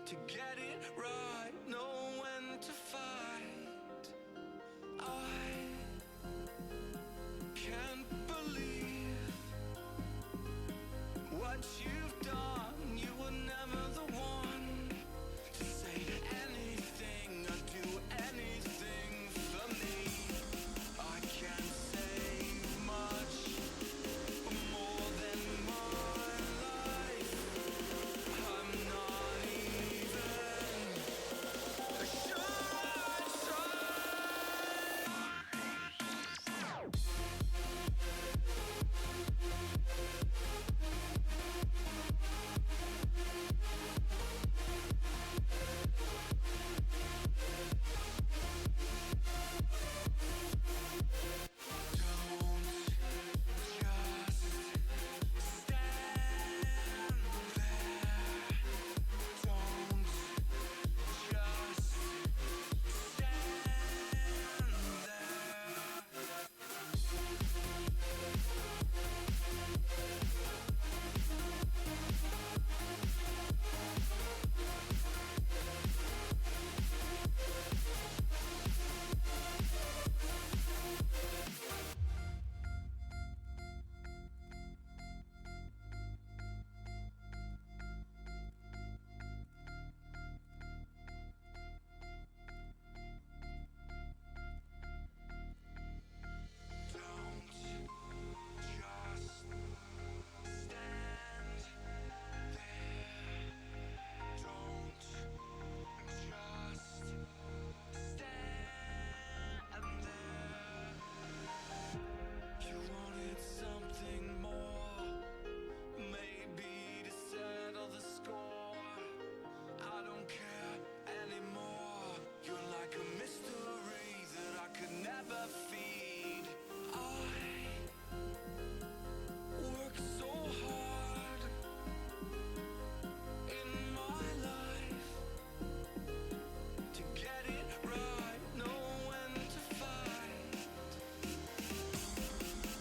to get it right, know when to fight. I can't believe what you've done. You were never the one to say anything or do anything for me. I can't say much more than my life. I'm not even sure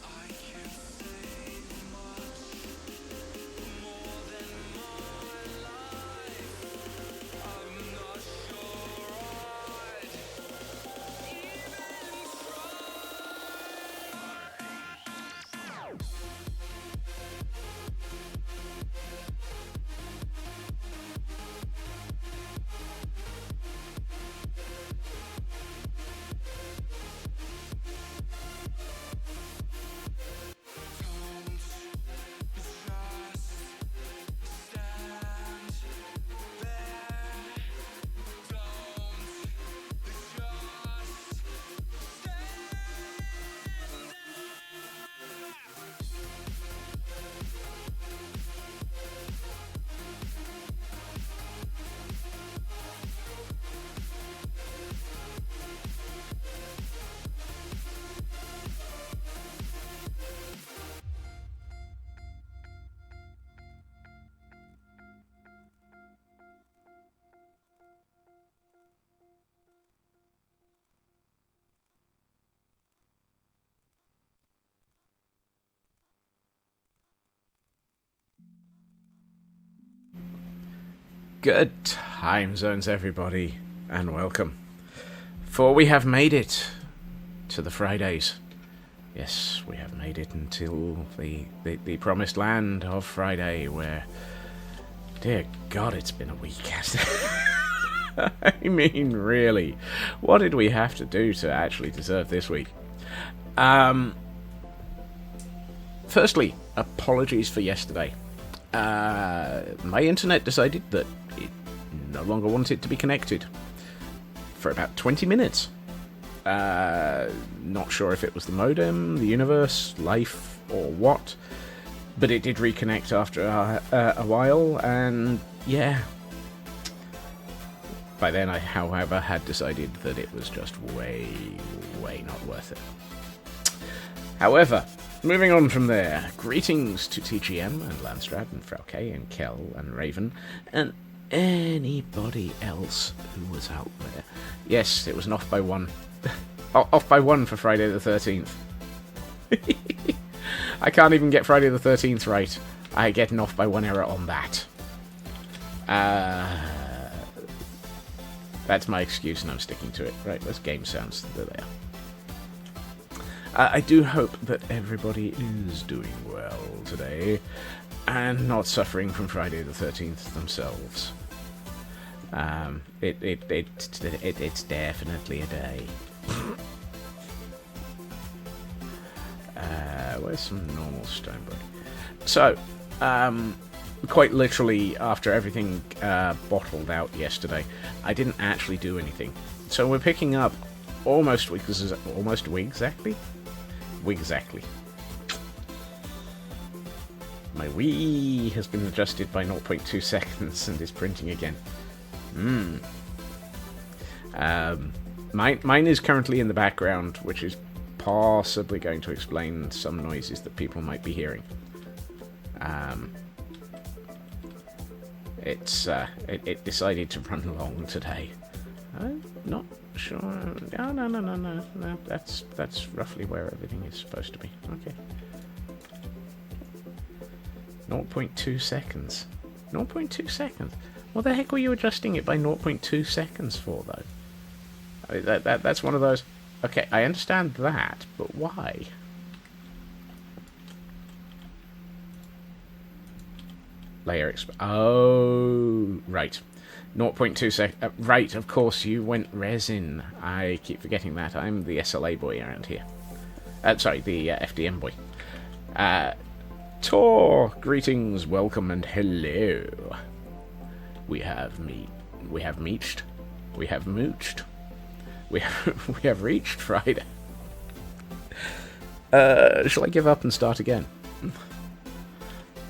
I Good time zones, everybody, and welcome. For we have made it to the Fridays. Yes, we have made it until the promised land of Friday, where, dear God, it's been a week. I mean, really, what did we have to do to actually deserve this week? Firstly, apologies for yesterday. My internet decided that it no longer wanted to be connected for about 20 minutes. Not sure if it was the modem, the universe, life, or what, but it did reconnect after a while, and yeah. By then I, however, had decided that it was just way not worth it. However, moving on from there, greetings to TGM and Landstrad and Frau K and Kel and Raven and anybody else who was out there. Yes, it was an off by one. Off by one for Friday the 13th. I can't even get Friday the 13th right. I get an off by one error on that. That's my excuse, and I'm sticking to it. Right, those game sounds. There they are. I do hope that everybody is doing well today, and not suffering from Friday the 13th themselves. It's definitely a day. Where's some normal stone brick? So, quite literally, after everything bottled out yesterday, I didn't actually do anything. So we're picking up almost exactly. My Wii has been adjusted by 0.2 seconds and is printing again. Mine is currently in the background, which is possibly going to explain some noises that people might be hearing. It decided to run long today. I'm not sure. No. That's roughly where everything is supposed to be. Okay. 0.2 seconds. 0.2 seconds. What the heck were you adjusting it by 0.2 seconds for, though? I mean, that's one of those. Okay, I understand that, but why? Layer oh, right. 0.2 seconds. Right, of course, you went resin. I keep forgetting that. I'm the SLA boy around here. Sorry, the FDM boy. Tor, greetings, welcome, and hello. We have meeched. We have mooched. We have reached Friday. Shall I give up and start again?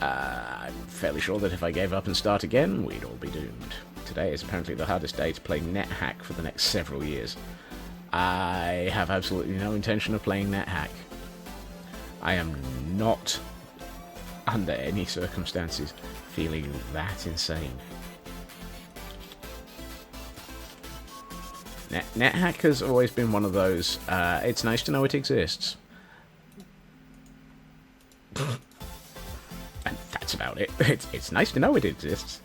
I'm fairly sure that if I gave up and start again, we'd all be doomed. Today is apparently the hardest day to play NetHack for the next several years. I have absolutely no intention of playing NetHack. I am not, under any circumstances, feeling that insane. NetHack has always been one of those, it's nice to know it exists. And that's about it. It's nice to know it exists.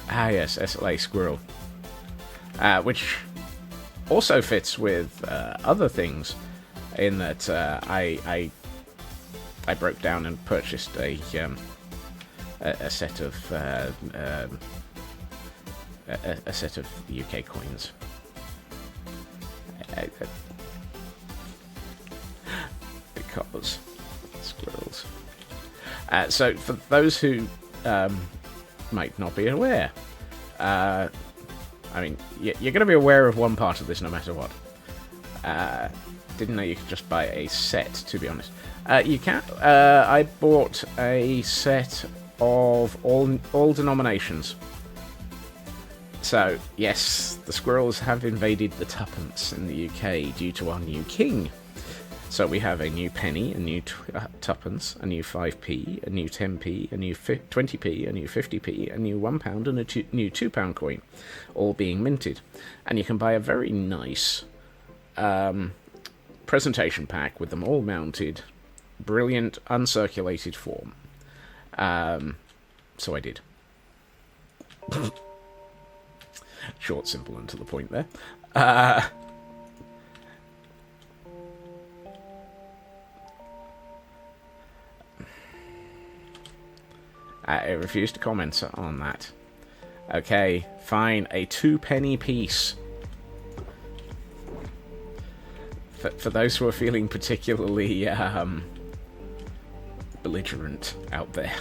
Ah yes, SLA Squirrel. Which also fits with other things, in that I broke down and purchased a set of a set of UK coins. Because squirrels. So for those who might not be aware, I mean, you're going to be aware of one part of this no matter what. Didn't know you could just buy a set, to be honest. You can. I bought a set of all denominations. So, yes, the squirrels have invaded the tuppence in the UK due to our new king. So we have a new penny, a new tuppence, a new 5p, a new 10p, a new 20p, a new 50p, a new £1 and a new £2 coin, all being minted. And you can buy a very nice presentation pack with them all mounted, brilliant uncirculated form. So I did. Short, simple, and to the point there. I refuse to comment on that. Okay, fine. A 2-penny piece. For those who are feeling particularly belligerent out there.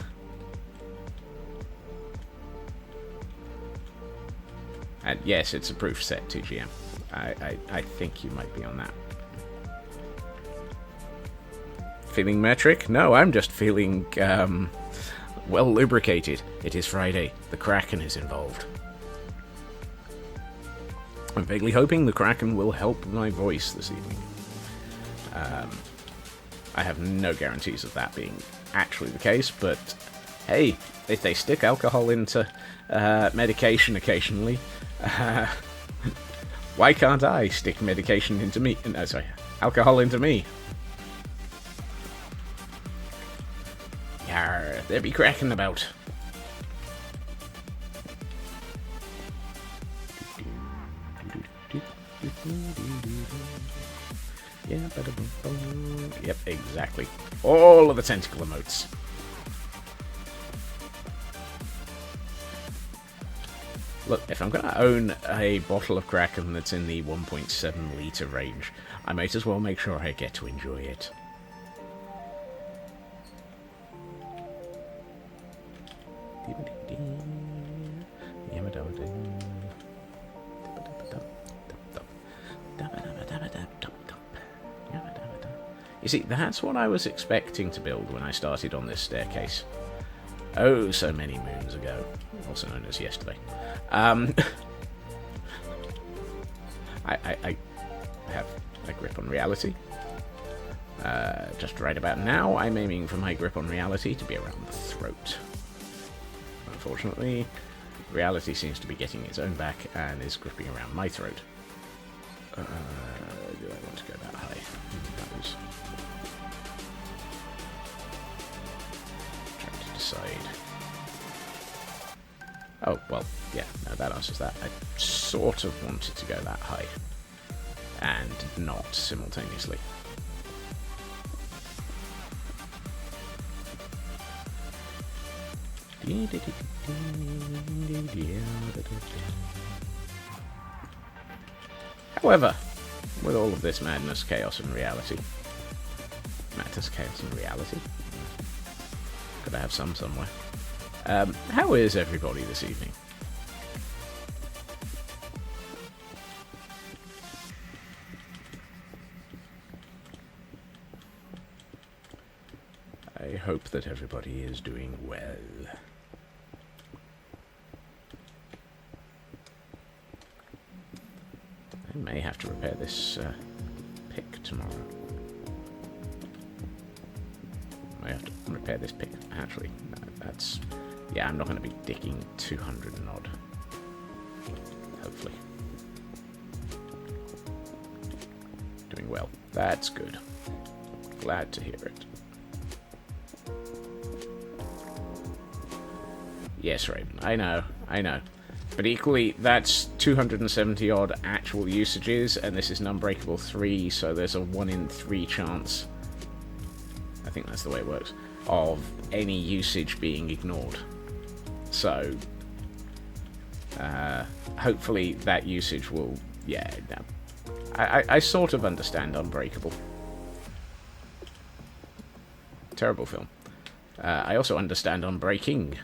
And yes, it's a proof set, TGM. I think you might be on that. Feeling metric? No, I'm just feeling, well lubricated. It is Friday. The Kraken is involved. I'm vaguely hoping the Kraken will help my voice this evening. I have no guarantees of that being actually the case, but hey, if they stick alcohol into medication occasionally, why can't I stick medication into me? No, sorry, alcohol into me. Yarr, there be cracking about. Yep, exactly. All of the tentacle emotes. Look, if I'm going to own a bottle of Kraken that's in the 1.7 litre range, I might as well make sure I get to enjoy it. You see, that's what I was expecting to build when I started on this staircase. Oh, so many moons ago. Also known as yesterday. I have a grip on reality. Just right about now, I'm aiming for my grip on reality to be around the throat. Unfortunately, reality seems to be getting its own back and is gripping around my throat. Do I want to go that high? That was trying to decide. Oh, well, yeah, no, that answers that. I sort of wanted to go that high. And not simultaneously. However, with all of this madness, chaos, and reality... Madness, chaos, and reality? Gotta have some somewhere. How is everybody this evening? I hope that everybody is doing well. I may have to repair this pick tomorrow. I have to repair this pick. Actually, no, that's... Yeah, I'm not going to be digging 200 and odd. Hopefully. Doing well. That's good. Glad to hear it. Yes, Raven. I know. But equally, that's 270 odd actual usages, and this is an Unbreakable 3, so there's a 1 in 3 chance, I think that's the way it works, of any usage being ignored. So, hopefully that usage will, yeah, no. I sort of understand Unbreakable. Terrible film. I also understand Unbreaking.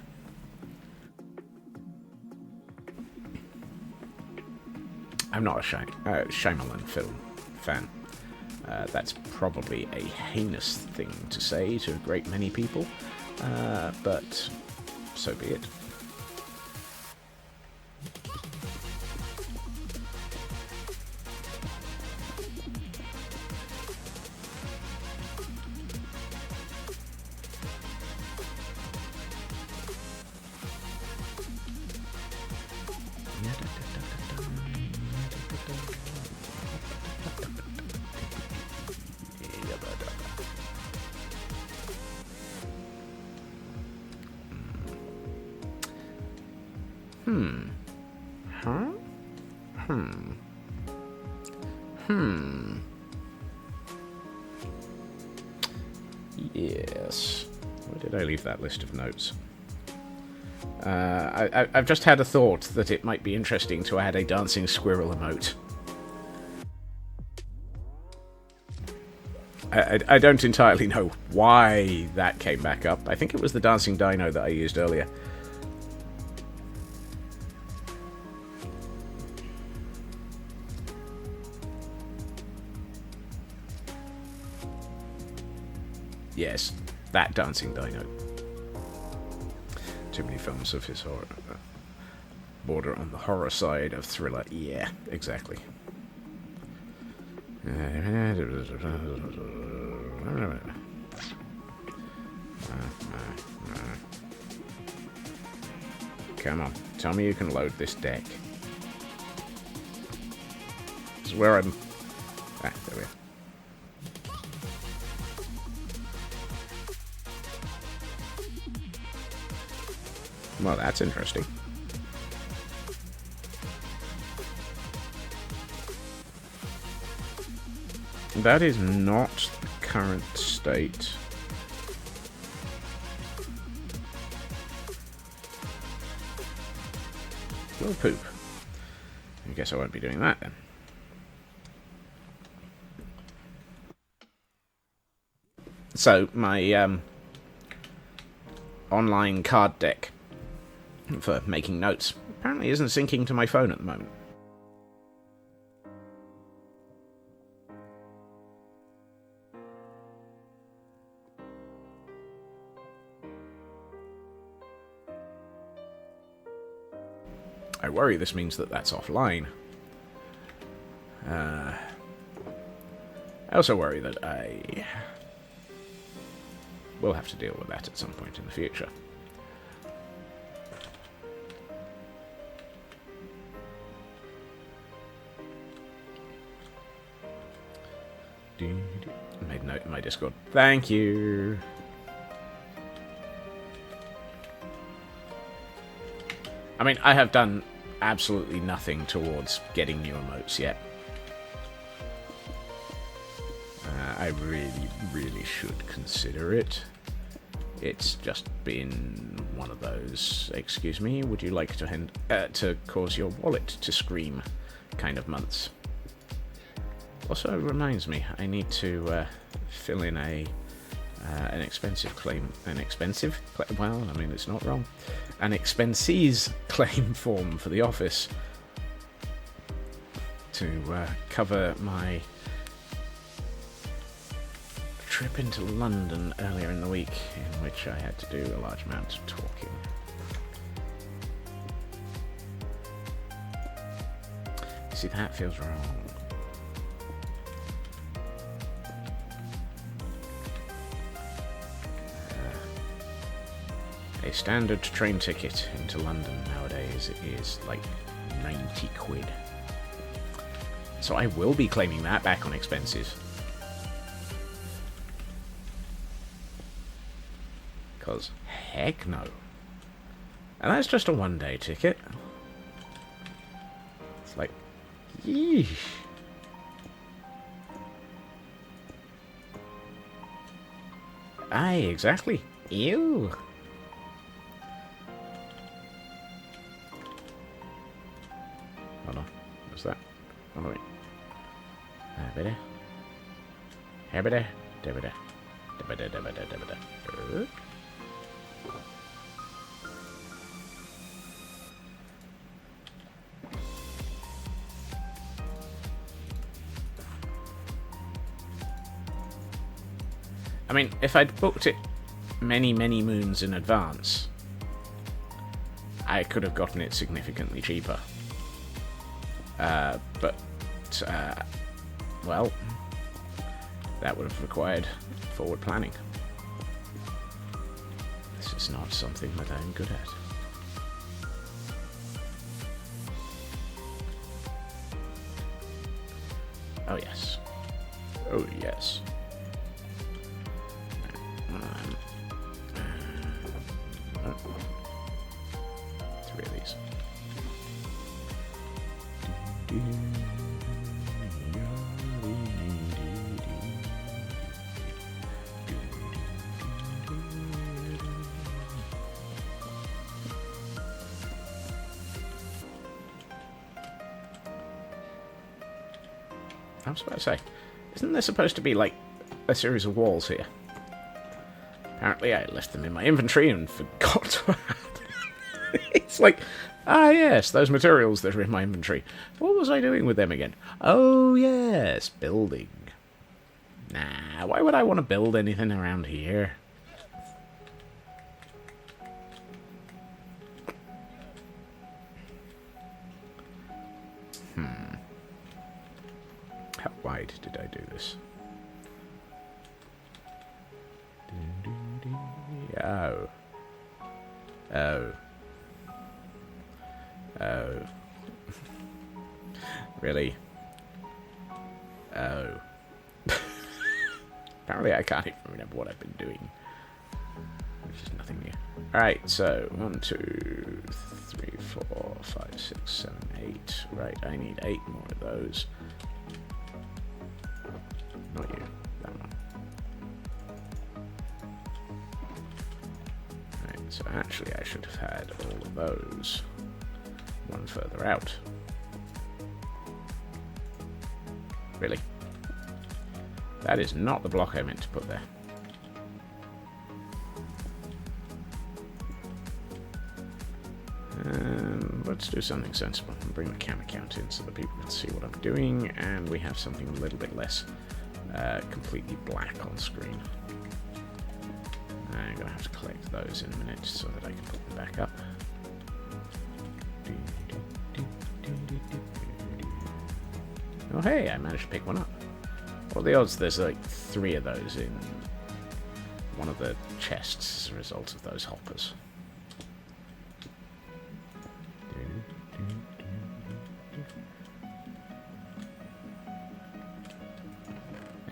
I'm not a Shyamalan film fan. That's probably a heinous thing to say to a great many people, but so be it. Yes. Where did I leave that list of notes? I've just had a thought that it might be interesting to add a dancing squirrel emote. I don't entirely know why that came back up. I think it was the dancing dino that I used earlier. Yes, that dancing dino. Too many films of his horror. Border on the horror side of thriller. Yeah, exactly. Come on, tell me you can load this deck. This is where I'm... Ah, there we are. Well, that's interesting. that is not the current state. Will poop. I guess I won't be doing that then. So, my online card deck for making notes apparently isn't syncing to my phone at the moment. I worry this means that that's offline. I also worry that I will have to deal with that at some point in the future. I made a note in my Discord. Thank you! I mean, I have done absolutely nothing towards getting new emotes yet. I really should consider it. It's just been one of those, excuse me, would you like to cause your wallet to scream kind of months. Also, it reminds me, I need to fill in an expensive claim. Well, I mean, it's not wrong. An expenses claim form for the office to cover my trip into London earlier in the week, in which I had to do a large amount of talking. See, that feels wrong. A standard train ticket into London nowadays is like 90 quid. So I will be claiming that back on expenses. Because heck no. And that's just a one-day ticket. It's like, yeesh. Aye, exactly. Ew. Hold on. What's that? Oh, wait. I mean, if I'd booked it many moons in advance, I could have gotten it significantly cheaper. Well, that would have required forward planning. This is not something that I'm good at. Oh, yes. Oh, yes. Three of these. I was about to say, isn't there supposed to be, like, a series of walls here? Apparently I left them in my inventory and forgot to add them. It's like, yes, those materials that are in my inventory. What was I doing with them again? Oh, yes, building. Nah, why would I want to build anything around here? How wide did I do this? Oh. Oh. Oh. Really? Oh. Apparently I can't even remember what I've been doing. Which is nothing new. Alright, so 1, 2, 3, 4, 5, 6, 7, 8. Right, I need 8 more of those. Not you. That one. Right, so actually I should have had all of those one further out. Really? That is not the block I meant to put there. Let's do something sensible and bring the camera count in so that people can see what I'm doing, and we have something a little bit less completely black on screen. I'm going to have to collect those in a minute so that I can put them back up. Oh hey, I managed to pick one up. What are the odds there's like 3 of those in one of the chests as a result of those hoppers?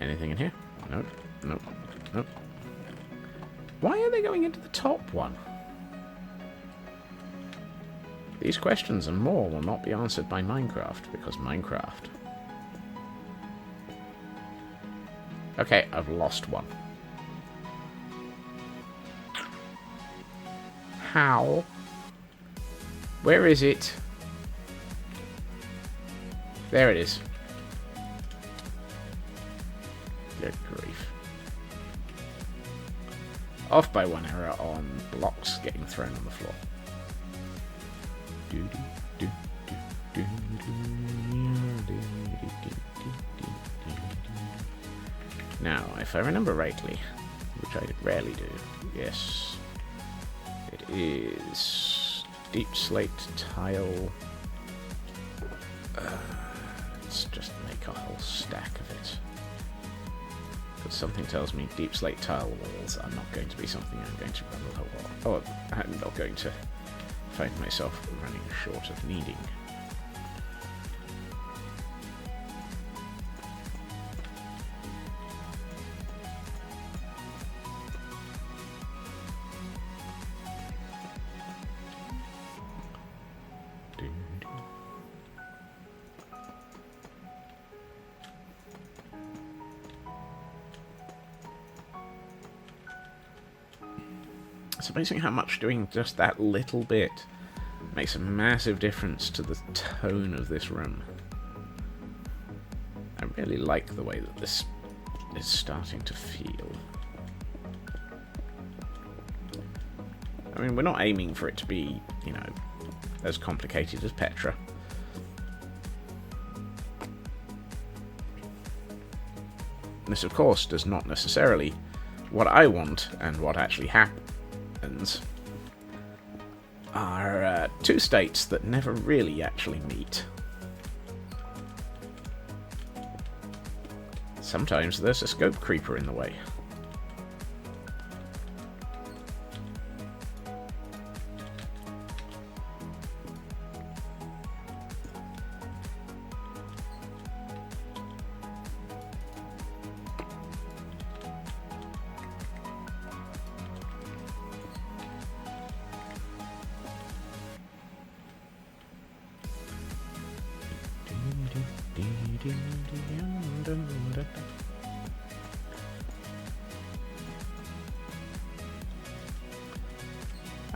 Anything in here? Nope, nope, nope. Why are they going into the top one? These questions and more will not be answered by Minecraft, because Minecraft... Okay, I've lost one. How? Where is it? There it is. Good grief. Off by 1 error on blocks getting thrown on the floor. Now, if I remember rightly, which I rarely do, yes, it is deep slate tile. Let's just make a whole stack of it. But something tells me deep slate tile walls are not going to be something I'm going to run a whole lot. Oh, I'm not going to find myself running short of needing. It's amazing how much doing just that little bit makes a massive difference to the tone of this room. I really like the way that this is starting to feel. I mean, we're not aiming for it to be, you know, as complicated as Petra. This, of course, does not necessarily what I want and what actually happens are 2 states that never really actually meet. Sometimes there's a scope creeper in the way.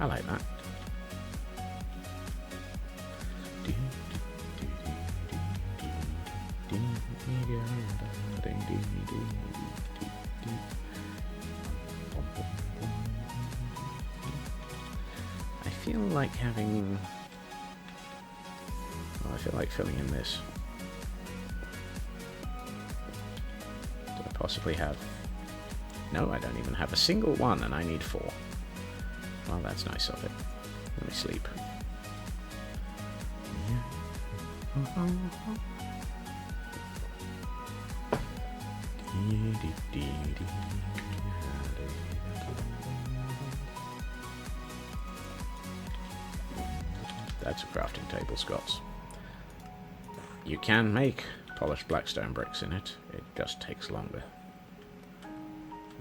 I like that. I feel like having... Well, I feel like filling in this. Do I possibly have... No, I don't even have a single one, and I need 4. Well, that's nice of it. Let me sleep. That's a crafting table, Scots. You can make polished blackstone bricks in it. It just takes longer.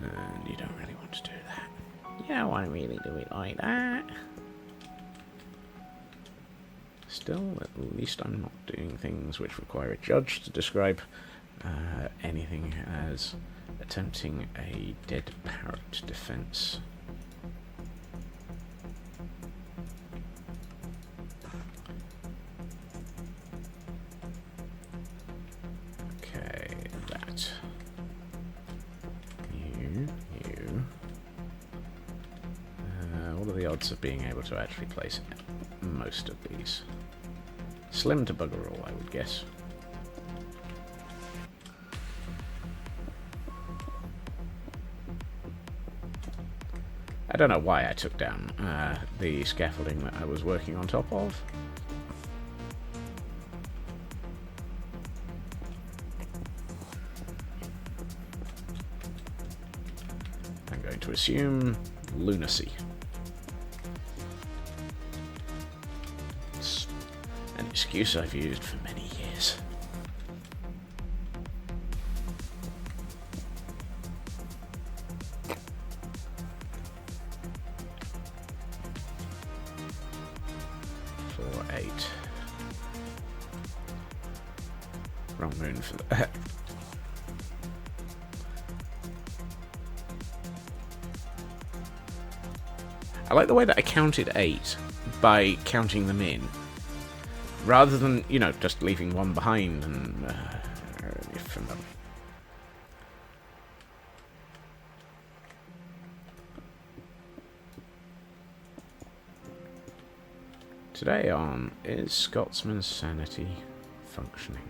And you don't really want to do that. You don't want to really do it like that. Still, at least I'm not doing things which require a judge to describe anything as attempting a dead parrot defense. Okay, that. You. What are the odds of being able to actually place most of these? Slim to bugger all, I would guess. I don't know why I took down the scaffolding that I was working on top of. I'm going to assume lunacy. It's an excuse I've used for many years. Wrong moon for that. I like the way that I counted 8 by counting them in, rather than, you know, just leaving one behind and from them. Today on Is Scotsman's Sanity Functioning?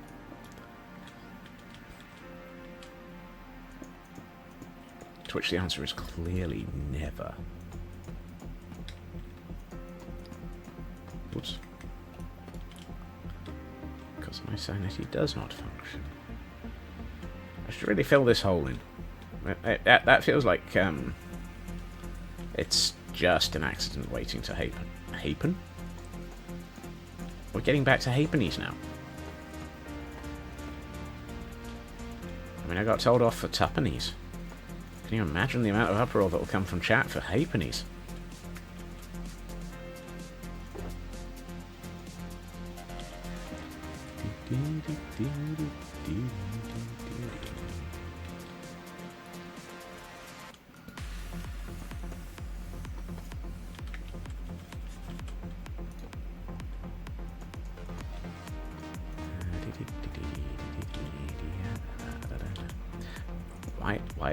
To which the answer is clearly never. Oops. Because my sanity does not function. I should really fill this hole in. That feels like it's just an accident waiting to happen. Happen? We're getting back to halfpennies now. I mean, I got told off for tuppennies. Can you imagine the amount of uproar that will come from chat for halfpennies?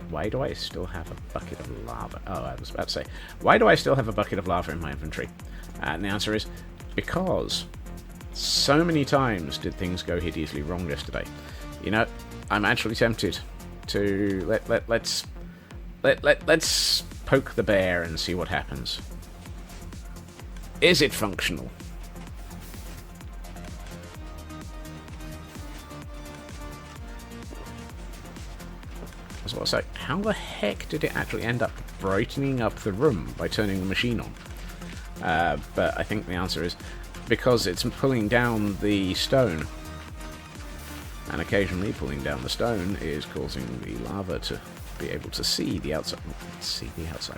Why do I still have a bucket of lava? Oh, I was about to say, why do I still have a bucket of lava in my inventory? And the answer is, because so many times did things go hideously wrong yesterday. You know, I'm actually tempted to let's poke the bear and see what happens. Is it functional? I was about to say, how the heck did it actually end up brightening up the room by turning the machine on? But I think the answer is because it's pulling down the stone. And occasionally pulling down the stone is causing the lava to be able to see the outside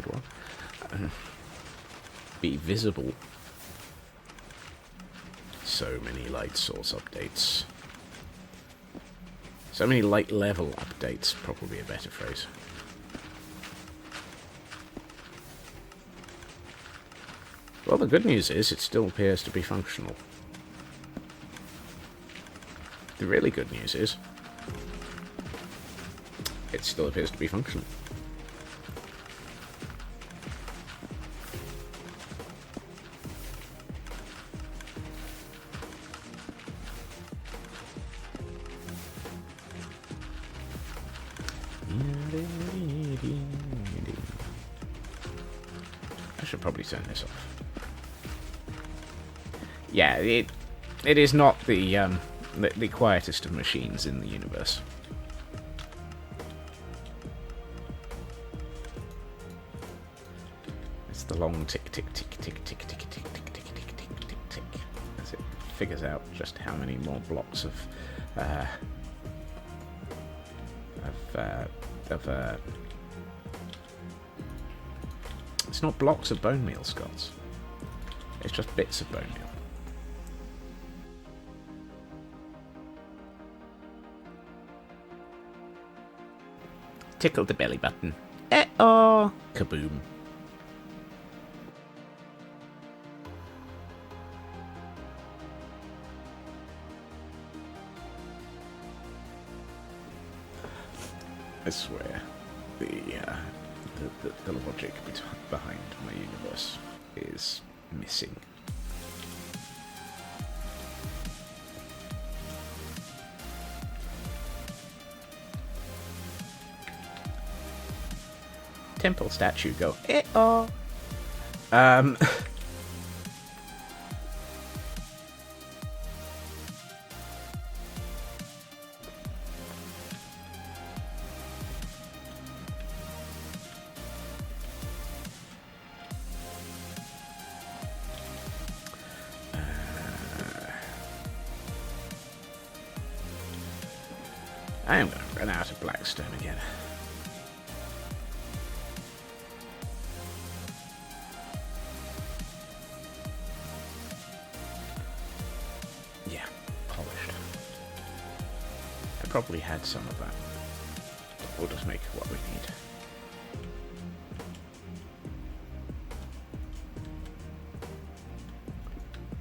world. Be visible. So many light source updates. So many light level updates, probably a better phrase. Well, the good news is it still appears to be functional. The really good news is it still appears to be functional. I should probably turn this off. Yeah, it is not the quietest of machines in the universe. It's the long tick tick tick tick tick tick tick tick tick tick tick tick tick as it figures out just how many more blocks of it's not blocks of bone meal, Scots. It's just bits of bone meal. Tickle the belly button. Oh, kaboom. I swear, the logic behind my universe is missing. Temple statue go, oh. I am going to run out of blackstone again. Yeah, polished. I probably had some of that. But we'll just make what we need.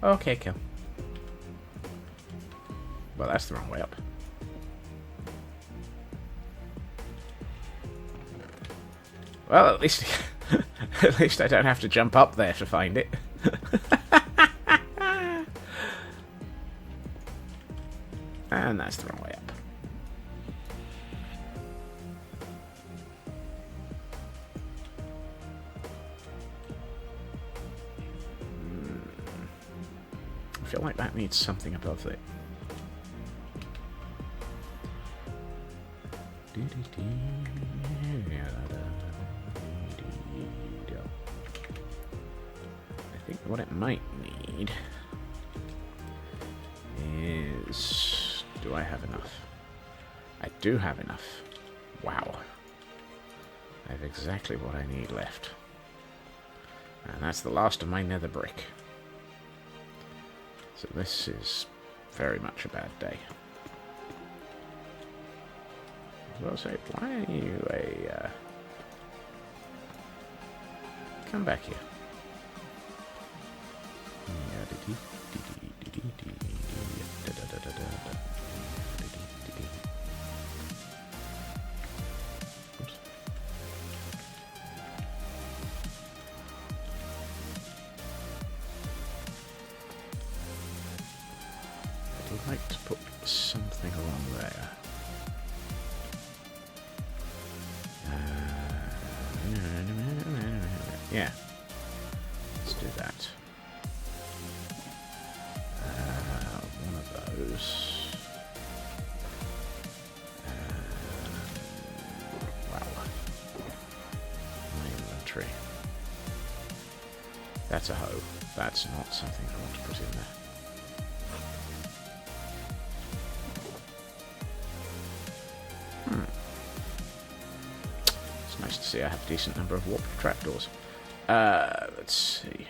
Okay, kill. Well, that's the wrong way up. Well, at least I don't have to jump up there to find it. And that's the wrong way up. I feel like that needs something above it. I think what it might need is... Do I have enough? I do have enough. Wow. I have exactly what I need left. And that's the last of my nether brick. So this is very much a bad day. Well, say, why are you a... Come back here. Oops. I'd like to put something along there. Yeah, let's do that. One of those. Wow. My inventory. That's a hoe. That's not something I want to put in there. It's nice to see I have a decent number of warp trapdoors. Let's see.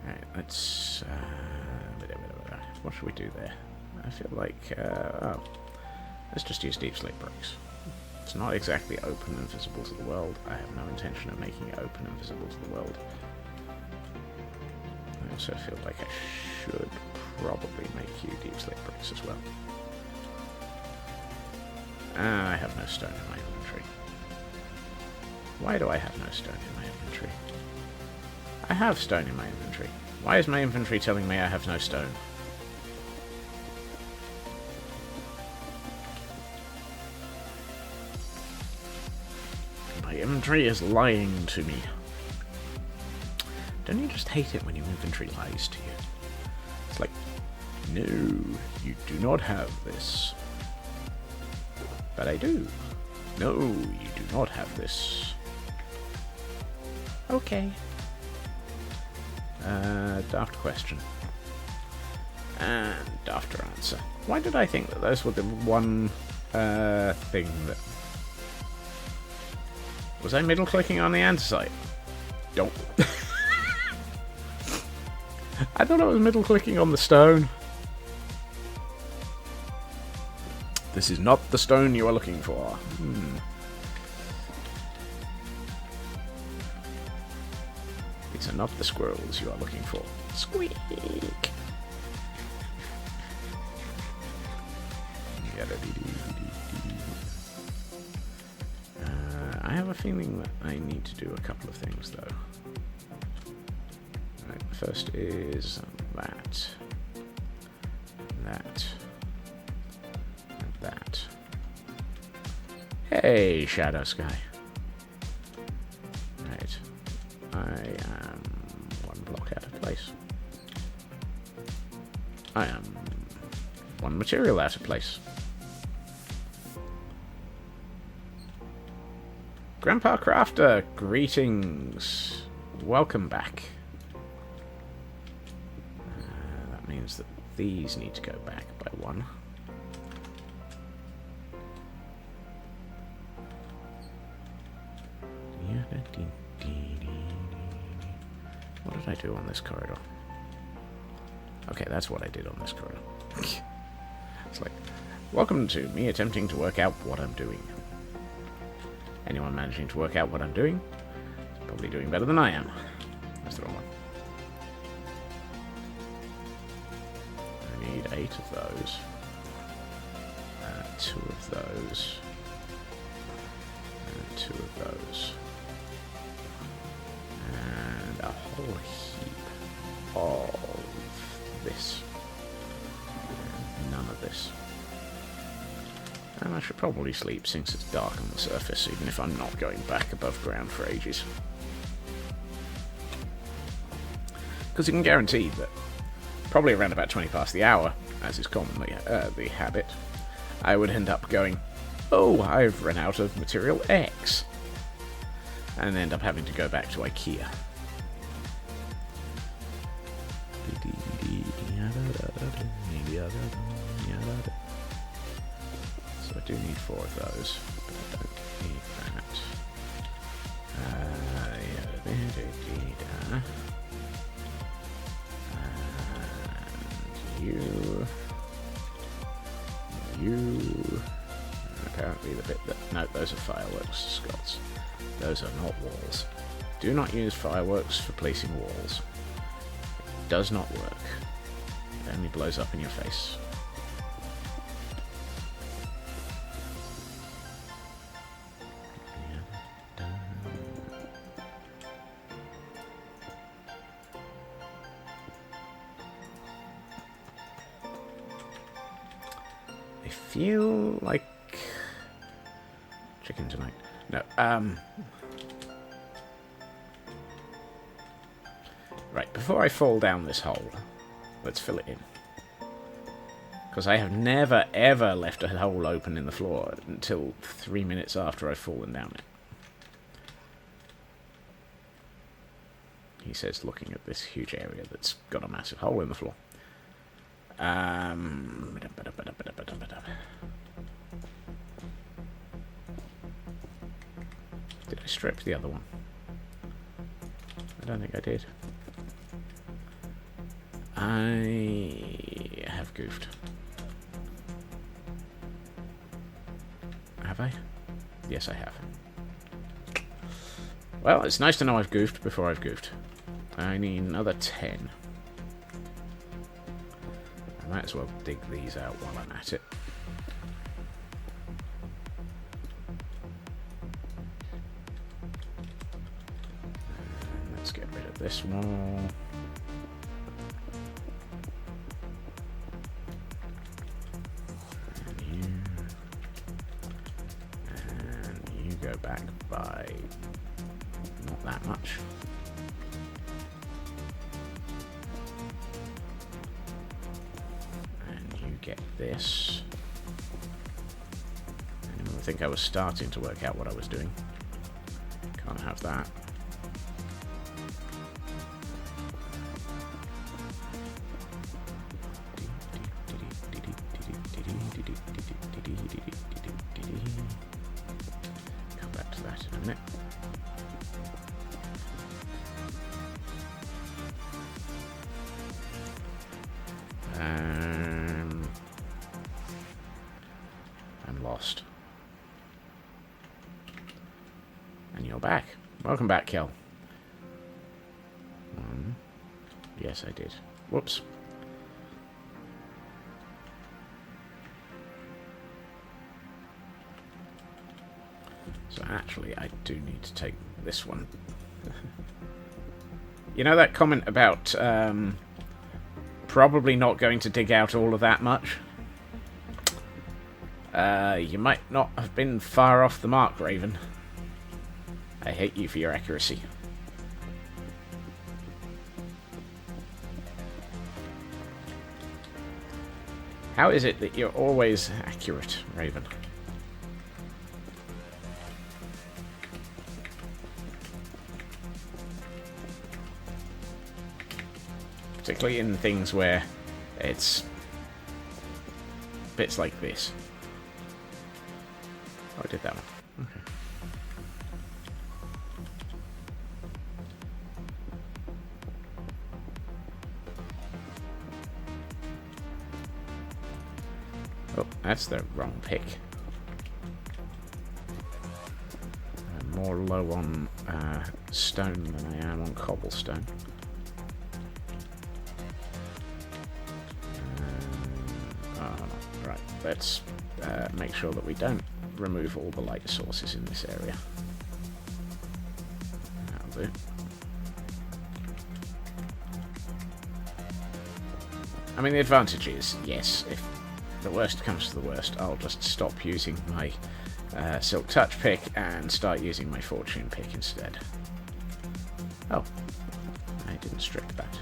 Alright, let's... what should we do there? I feel like... oh, let's just use deep slate bricks. It's not exactly open and visible to the world. I have no intention of making it open and visible to the world. I also feel like I should probably make you deep slate bricks as well. I have no stone in my inventory. Why do I have no stone in my inventory? I have stone in my inventory. Why is my inventory telling me I have no stone? My inventory is lying to me. Don't you just hate it when your inventory lies to you? It's like No, you do not have this. But I do. No, you do not have this. Okay. Daft question. And dafter answer. Why did I think that those were the one thing that... Was I middle clicking on the andesite? Don't. I thought I was middle clicking on the stone. This is not the stone you are looking for. These are not the squirrels you are looking for. Squeak! I have a feeling that I need to do a couple of things, though. Right, the first is that. And that. Hey, Shadow Sky. Right. I am one block out of place. I am one material out of place. Grandpa Crafter, greetings. Welcome back. That means that these need to go back by one. What did I do on this corridor? Okay, that's what I did on this corridor. It's like, welcome to me attempting to work out what I'm doing. Anyone managing to work out what I'm doing is probably doing better than I am. That's the wrong one. I need 8 of those. 2 of those. And 2 of those. And a whole heap of this. And none of this. And I should probably sleep since it's dark on the surface, even if I'm not going back above ground for ages. Because you can guarantee that probably around about 20 past the hour, as is commonly the habit, I would end up going, oh, I've run out of material X. And end up having to go back to IKEA. So I do need 4 of those, but I don't need that. And you, and apparently the bit that, no, those are fireworks, Scots. Those are not walls. Do not use fireworks for placing walls. It does not work. It only blows up in your face. I feel like chicken tonight. No, right, before I fall down this hole, let's fill it in. Because I have never, ever left a hole open in the floor until 3 minutes after I've fallen down it. He says, looking at this huge area that's got a massive hole in the floor. Did I strip the other one? I don't think I did. I have goofed. Have I? Yes, I have. Well, it's nice to know I've goofed before I've goofed. I need another 10. I might as well dig these out while I'm at it. And let's get rid of this wall. And you go back by not that much. get this. I think I was starting to work out what I was doing. Can't have that. Come back to that in a minute. I'm lost. And you're back. Welcome back, Kel. Yes, I did. Whoops. So actually, I do need to take this one. You know that comment about probably not going to dig out all of that much? You might not have been far off the mark, Raven. I hate you for your accuracy. How is it that you're always accurate, Raven? Particularly in things where it's bits like this. Oh, I did that one. Okay. Oh, that's the wrong pick. I'm more low on stone than I am on cobblestone. Right, let's make sure that we don't remove all the light sources in this area. That'll do. I mean, the advantage is, yes, if the worst comes to the worst, I'll just stop using my Silk Touch pick and start using my Fortune pick instead. Oh, I didn't strip that.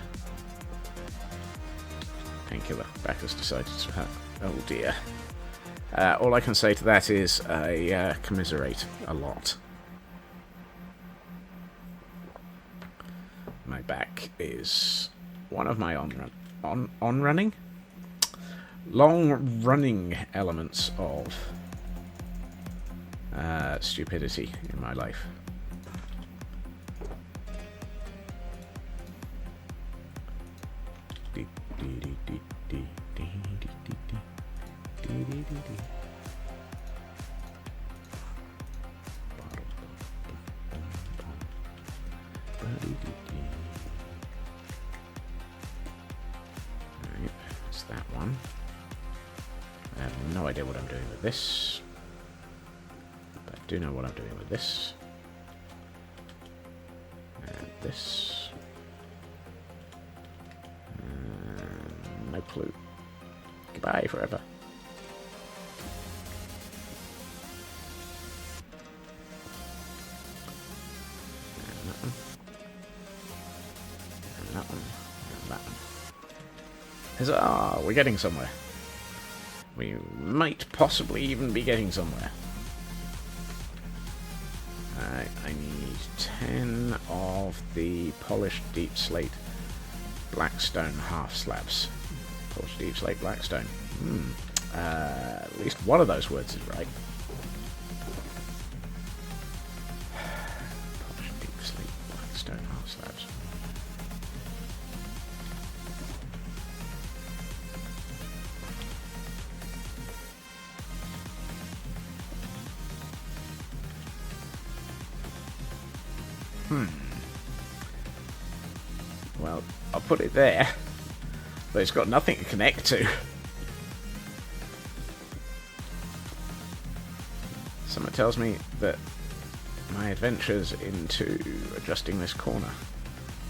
Painkiller. Bacchus decided to have... Oh dear. All I can say to that is I commiserate a lot. My back is one of my long-running elements of stupidity in my life. That's that one. I have no idea what I'm doing with this, but I do know what I'm doing with this. And this. No clue. Goodbye forever. And that one. And that one. And that one. Huzzah! We're getting somewhere. We might possibly even be getting somewhere. I need 10 of the polished deep slate blackstone half slabs. Polished deep slate blackstone. At least one of those words is right. Polished deep slate blackstone half slabs. Well, I'll put it there, but it's got nothing to connect to. Someone tells me that my adventures into adjusting this corner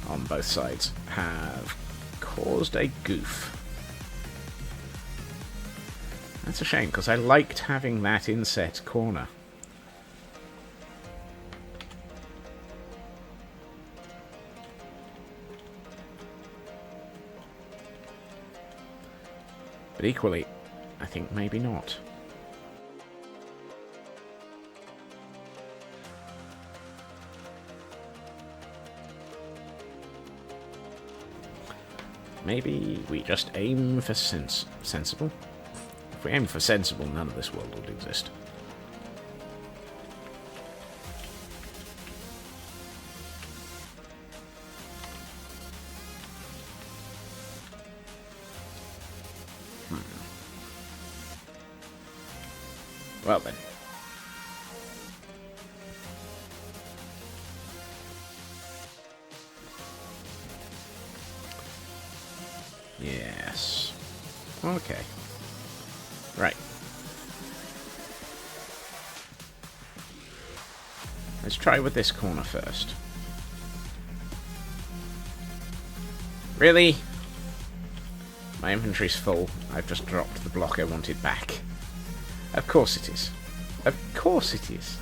on both sides have caused a goof. That's a shame, because I liked having that inset corner. But equally, think maybe not. Maybe we just aim for sensible? If we aim for sensible, none of this world would exist. Well then. Yes. Okay. Right. Let's try with this corner first. Really? My inventory's full. I've just dropped the block I wanted back. Of course it is. Of course it is.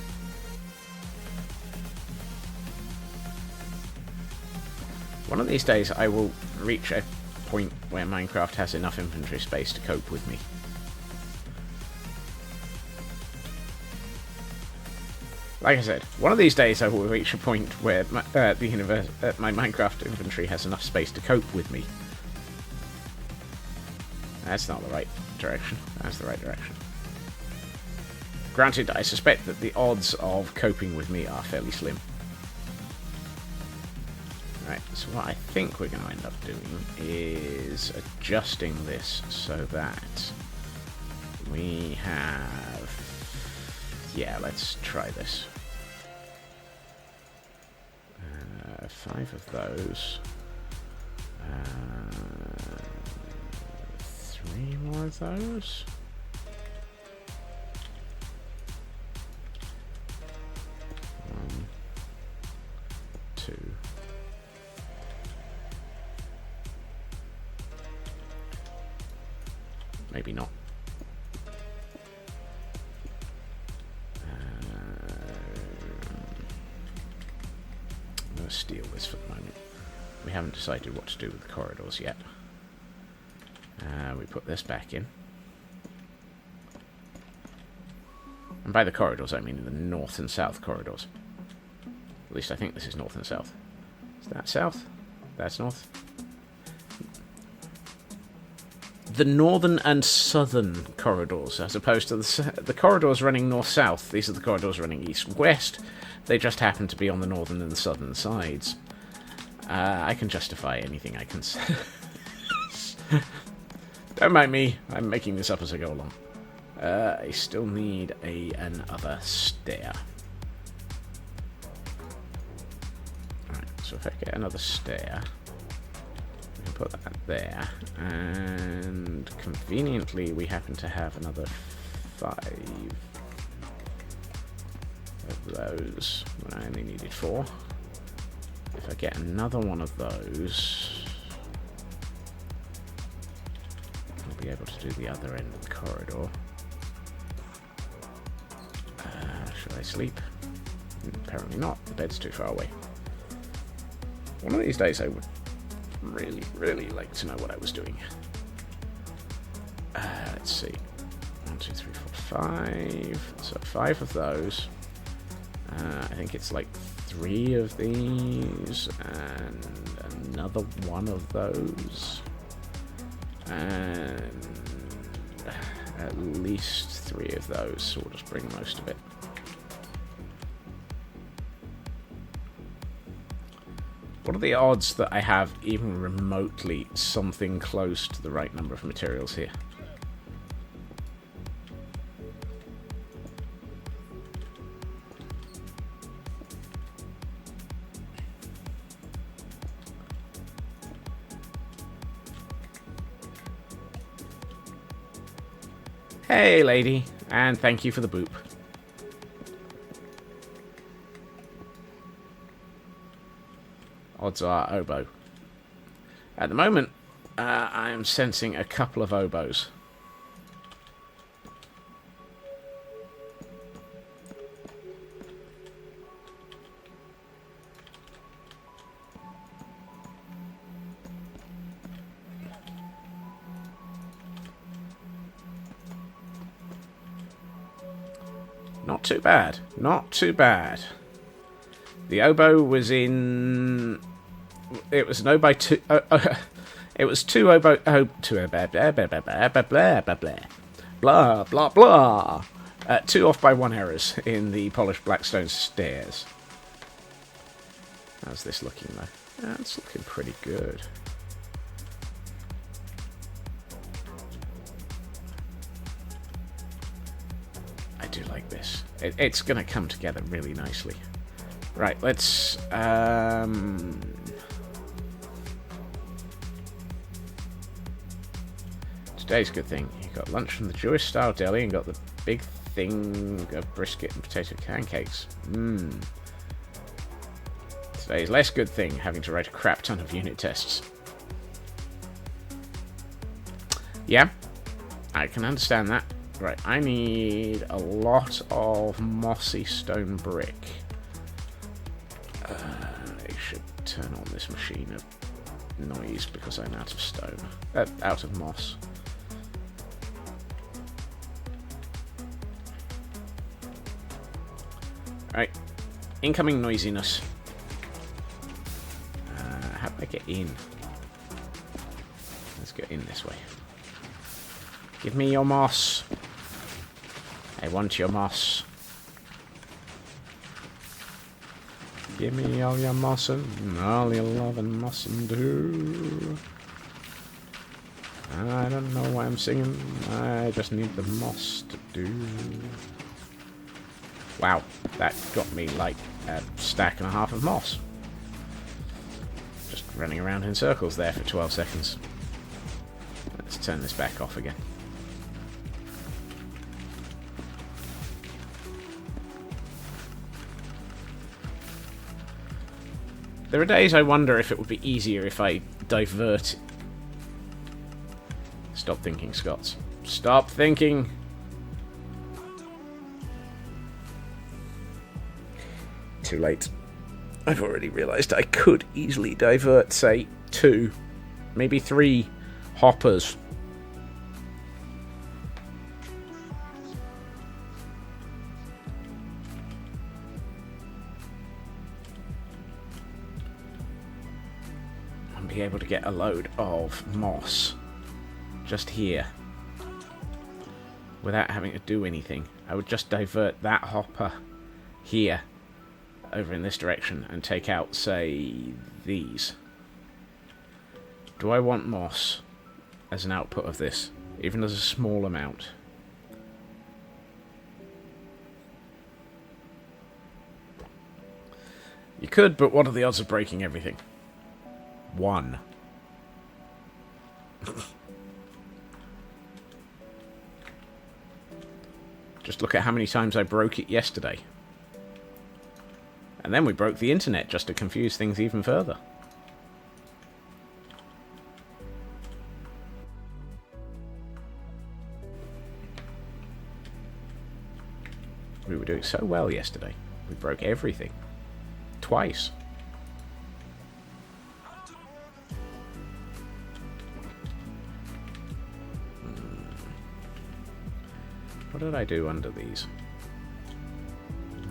One of these days I will reach a point where Minecraft has enough inventory space to cope with me. Like I said, one of these days I will reach a point where my Minecraft inventory has enough space to cope with me. That's not the right direction. That's the right direction. Granted, I suspect that the odds of coping with me are fairly slim. Right, so what I think we're going to end up doing is adjusting this so that we have... Yeah, let's try this. 5 of those. 3 more of those. One, 2. Maybe not. I'm going to steal this for the moment. We haven't decided what to do with the corridors yet. We put this back in. And by the corridors, I mean the north and south corridors. At least I think this is north and south. Is that south? That's north. The northern and southern corridors, as opposed to the corridors running north-south. These are the corridors running east-west. They just happen to be on the northern and the southern sides. I can justify anything I can say. Don't mind me. I'm making this up as I go along. I still need another stair. Alright, so if I get another stair... put that there, and conveniently we happen to have another 5 of those when I only needed 4. If I get another one of those, I'll be able to do the other end of the corridor. Should I sleep? Apparently not. The bed's too far away. One of these days I would really like to know what I was doing. Let's see. 1, 2, 3, 4, 5. So 5 of those. I think it's like 3 of these and another 1 of those. And at least 3 of those, so we'll just bring most of it. What are the odds that I have even remotely something close to the right number of materials here? Hey, lady, and thank you for the boop. Odds are oboe. At the moment, I am sensing a couple of oboes. Not too bad. Not too bad. The oboe was in... It was an oboe two... it was two oboe... two blah, blah, blah, blah, blah, blah, blah, blah. Blah, blah, blah. 2 off by 1 errors in the polished blackstone stairs. How's this looking, though? It's looking pretty good. I do like this. It's going to come together really nicely. Right, let's... Today's good thing. You got lunch from the Jewish-style deli and got the big thing of brisket and potato pancakes. Today's less good thing, having to write a crap ton of unit tests. Yeah, I can understand that. Right, I need a lot of mossy stone brick. I should turn on this machine of noise because I'm out of stone. Out of moss. Right, incoming noisiness. How do I get in? Let's get in this way. Give me your moss. I want your moss. Give me all your moss and all your love and moss and do. I don't know why I'm singing. I just need the moss to do. Wow, that got me like a stack and a half of moss. Just running around in circles there for 12 seconds. Let's turn this back off again. There are days I wonder if it would be easier if I divert... Stop thinking, Scots. Stop thinking! Too late. I've already realised I could easily divert, say, 2, maybe 3 hoppers. And be able to get a load of moss just here without having to do anything. I would just divert that hopper here over in this direction and take out, say, these. Do I want moss as an output of this, even as a small amount? You could, but what are the odds of breaking everything? 1. Just look at how many times I broke it yesterday. And then we broke the internet just to confuse things even further. We were doing so well yesterday. We broke everything. Twice. What did I do under these?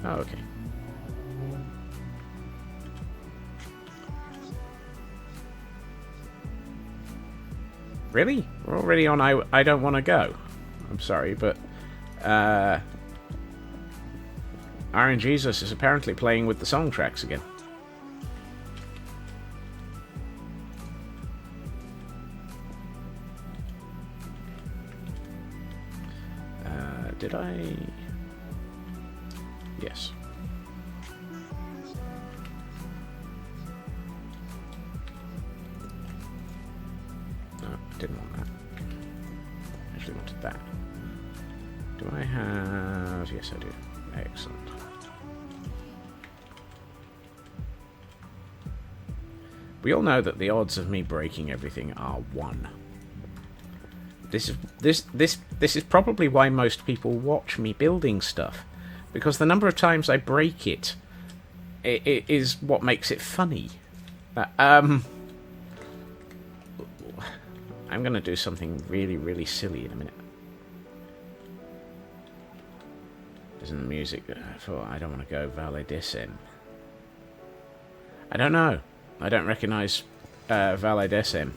Oh, okay. Really? We're already on I don't want to go. I'm sorry, but RNGesus is apparently playing with the song tracks again. Did I? Yes. No, didn't want that. Actually wanted that. Do I have... Yes, I do. Excellent. We all know that the odds of me breaking everything are 1. This is probably why most people watch me building stuff, because the number of times I break it is what makes it funny. I'm going to do something really, really silly in a minute. Isn't the music for I don't want to go Valedicem? I don't know. I don't recognise Valedicem.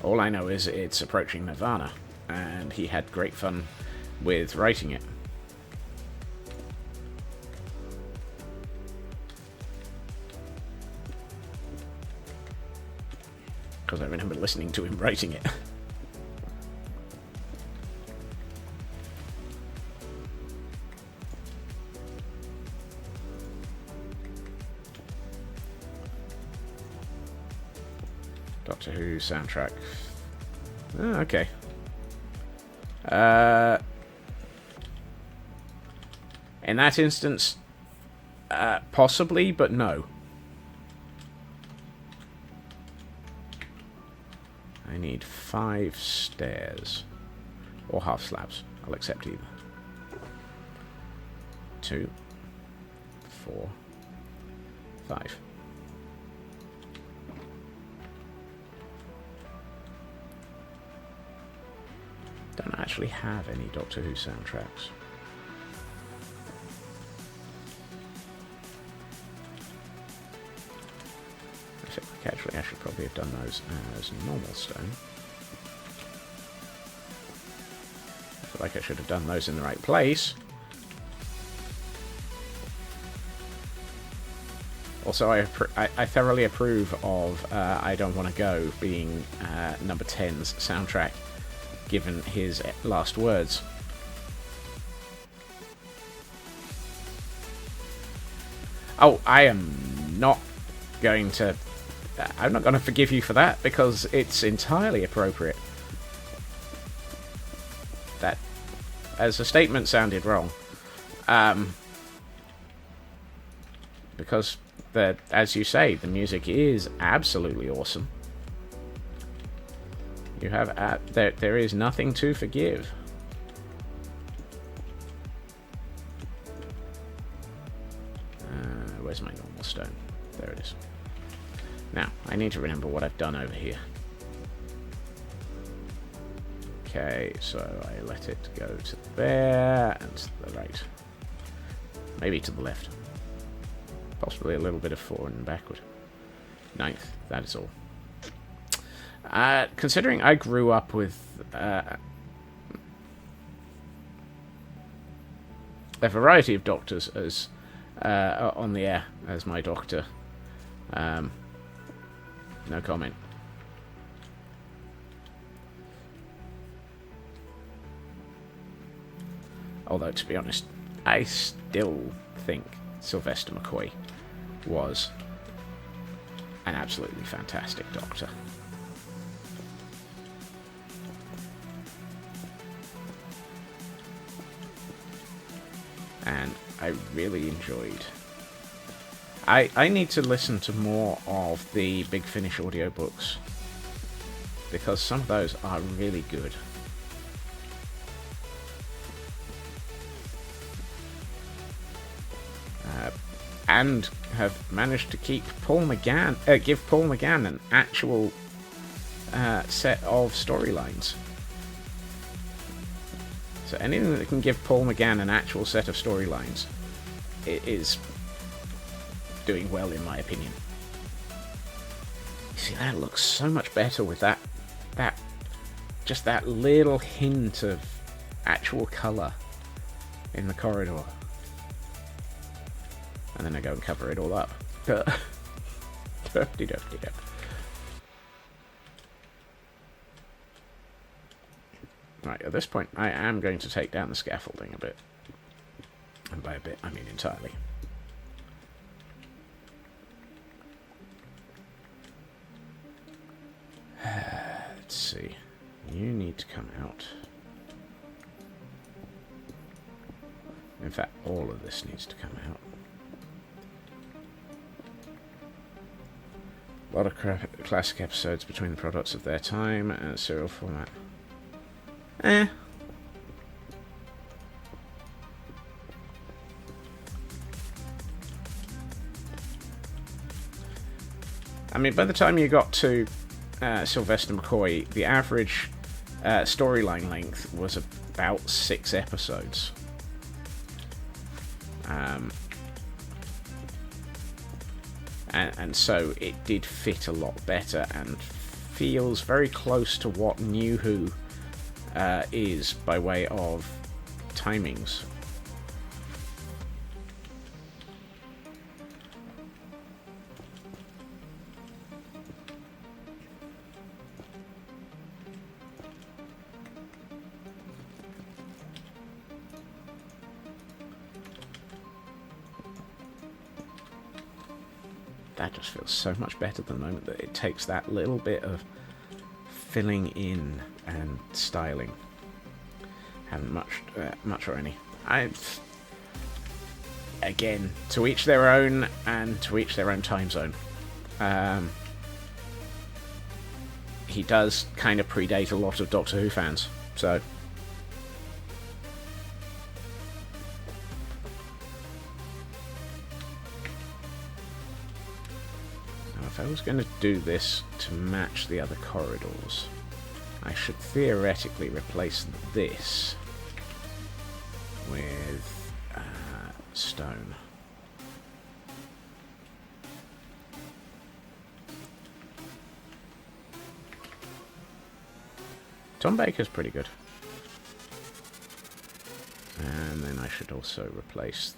All I know is it's approaching Nirvana, and he had great fun with writing it. Because I remember listening to him writing it. Doctor Who soundtrack. Oh, okay. In that instance, possibly, but no. I need 5 stairs. Or half slabs. I'll accept either. 2, 4, 5. Don't actually have any Doctor Who soundtracks. I feel like actually I should probably have done those as normal stone. I feel like I should have done those in the right place. Also, I thoroughly approve of I Don't Want to Go being number 10's soundtrack, given his last words. Oh, I am not going to... I'm not going to forgive you for that, because it's entirely appropriate. That, as a statement, sounded wrong. Because, as you say, the music is absolutely awesome. You have there is nothing to forgive. Where's my normal stone? There it is. Now, I need to remember what I've done over here. Okay, so I let it go to there and to the right. Maybe to the left. Possibly a little bit of forward and backward. 9th, that is all. Considering I grew up with a variety of doctors as on the air as my doctor, no comment. Although, to be honest, I still think Sylvester McCoy was an absolutely fantastic doctor. And I really enjoyed. I need to listen to more of the Big Finish audiobooks, because some of those are really good. And have managed to keep give Paul McGann an actual set of storylines. So anything that can give Paul McGann an actual set of storylines is doing well, in my opinion. You see, that looks so much better with that just that little hint of actual colour in the corridor. And then I go and cover it all up. Derpty. Right, at this point, I am going to take down the scaffolding a bit. And by a bit, I mean entirely. Let's see. You need to come out. In fact, all of this needs to come out. A lot of classic episodes between the products of their time and serial format. mean, by the time you got to Sylvester McCoy, the average storyline length was about 6 episodes. And so it did fit a lot better and feels very close to what New Who is by way of timings. That just feels so much better the moment that it takes that little bit of filling in and styling. Haven't much or any. Again, to each their own, and to each their own time zone. He does kind of predate a lot of Doctor Who fans, so. If I was going to do this to match the other corridors, I should theoretically replace this with stone. Tom Baker's pretty good. And then I should also replace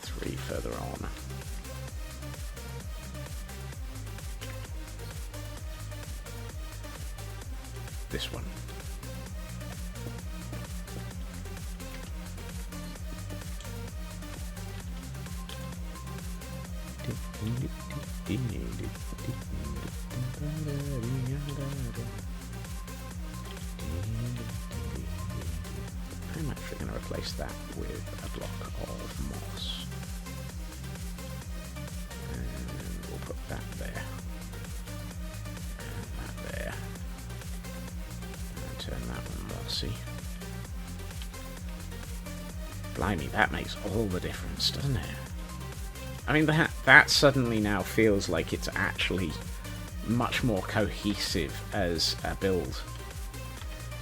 3 further on. This one. I'm actually going to replace that with a block of moss. And we'll put that there. And that there. Turn that one mossy. Blimey, that makes all the difference, doesn't it? I mean, that suddenly now feels like it's actually much more cohesive as a build.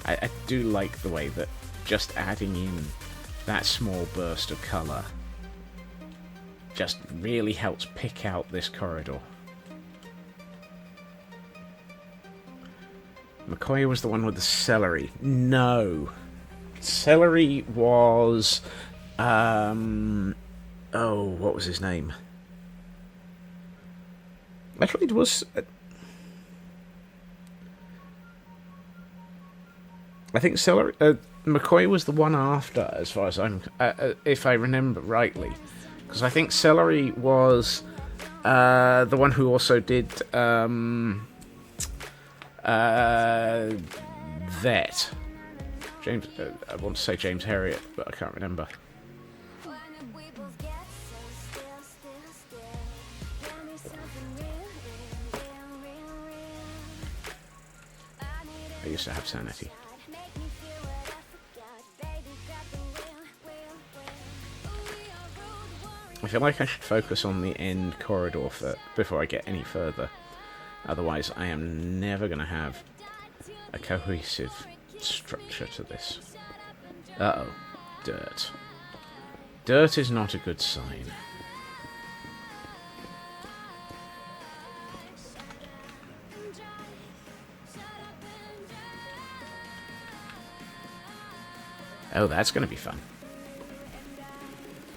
I do like the way that just adding in that small burst of colour just really helps pick out this corridor. McCoy was the one with the celery. No. Celery was... oh, what was his name? Actually, it was... I think celery... McCoy was the one after, as far as I'm... if I remember rightly. Because I think celery was the one who also did... Vet. James, I want to say James Herriot, but I can't remember. I used to have sanity. I feel like I should focus on the end corridor before I get any further. Otherwise, I am never going to have a cohesive structure to this. Uh-oh. Dirt. Dirt is not a good sign. Oh, that's going to be fun.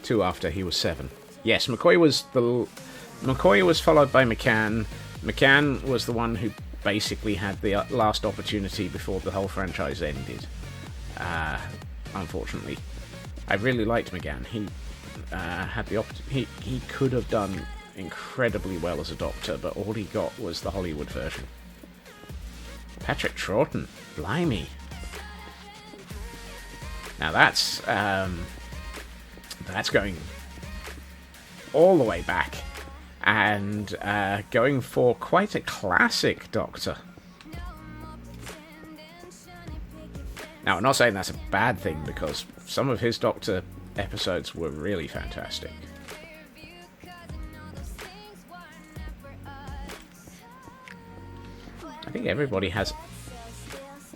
2 after he was 7. Yes, McCoy was followed by McCann. McCann was the one who basically had the last opportunity before the whole franchise ended. Unfortunately, I really liked McCann. He had the he could have done incredibly well as a Doctor, but all he got was the Hollywood version. Patrick Troughton, blimey. Now that's going all the way back. And going for quite a classic Doctor. Now, I'm not saying that's a bad thing, because some of his Doctor episodes were really fantastic. think everybody has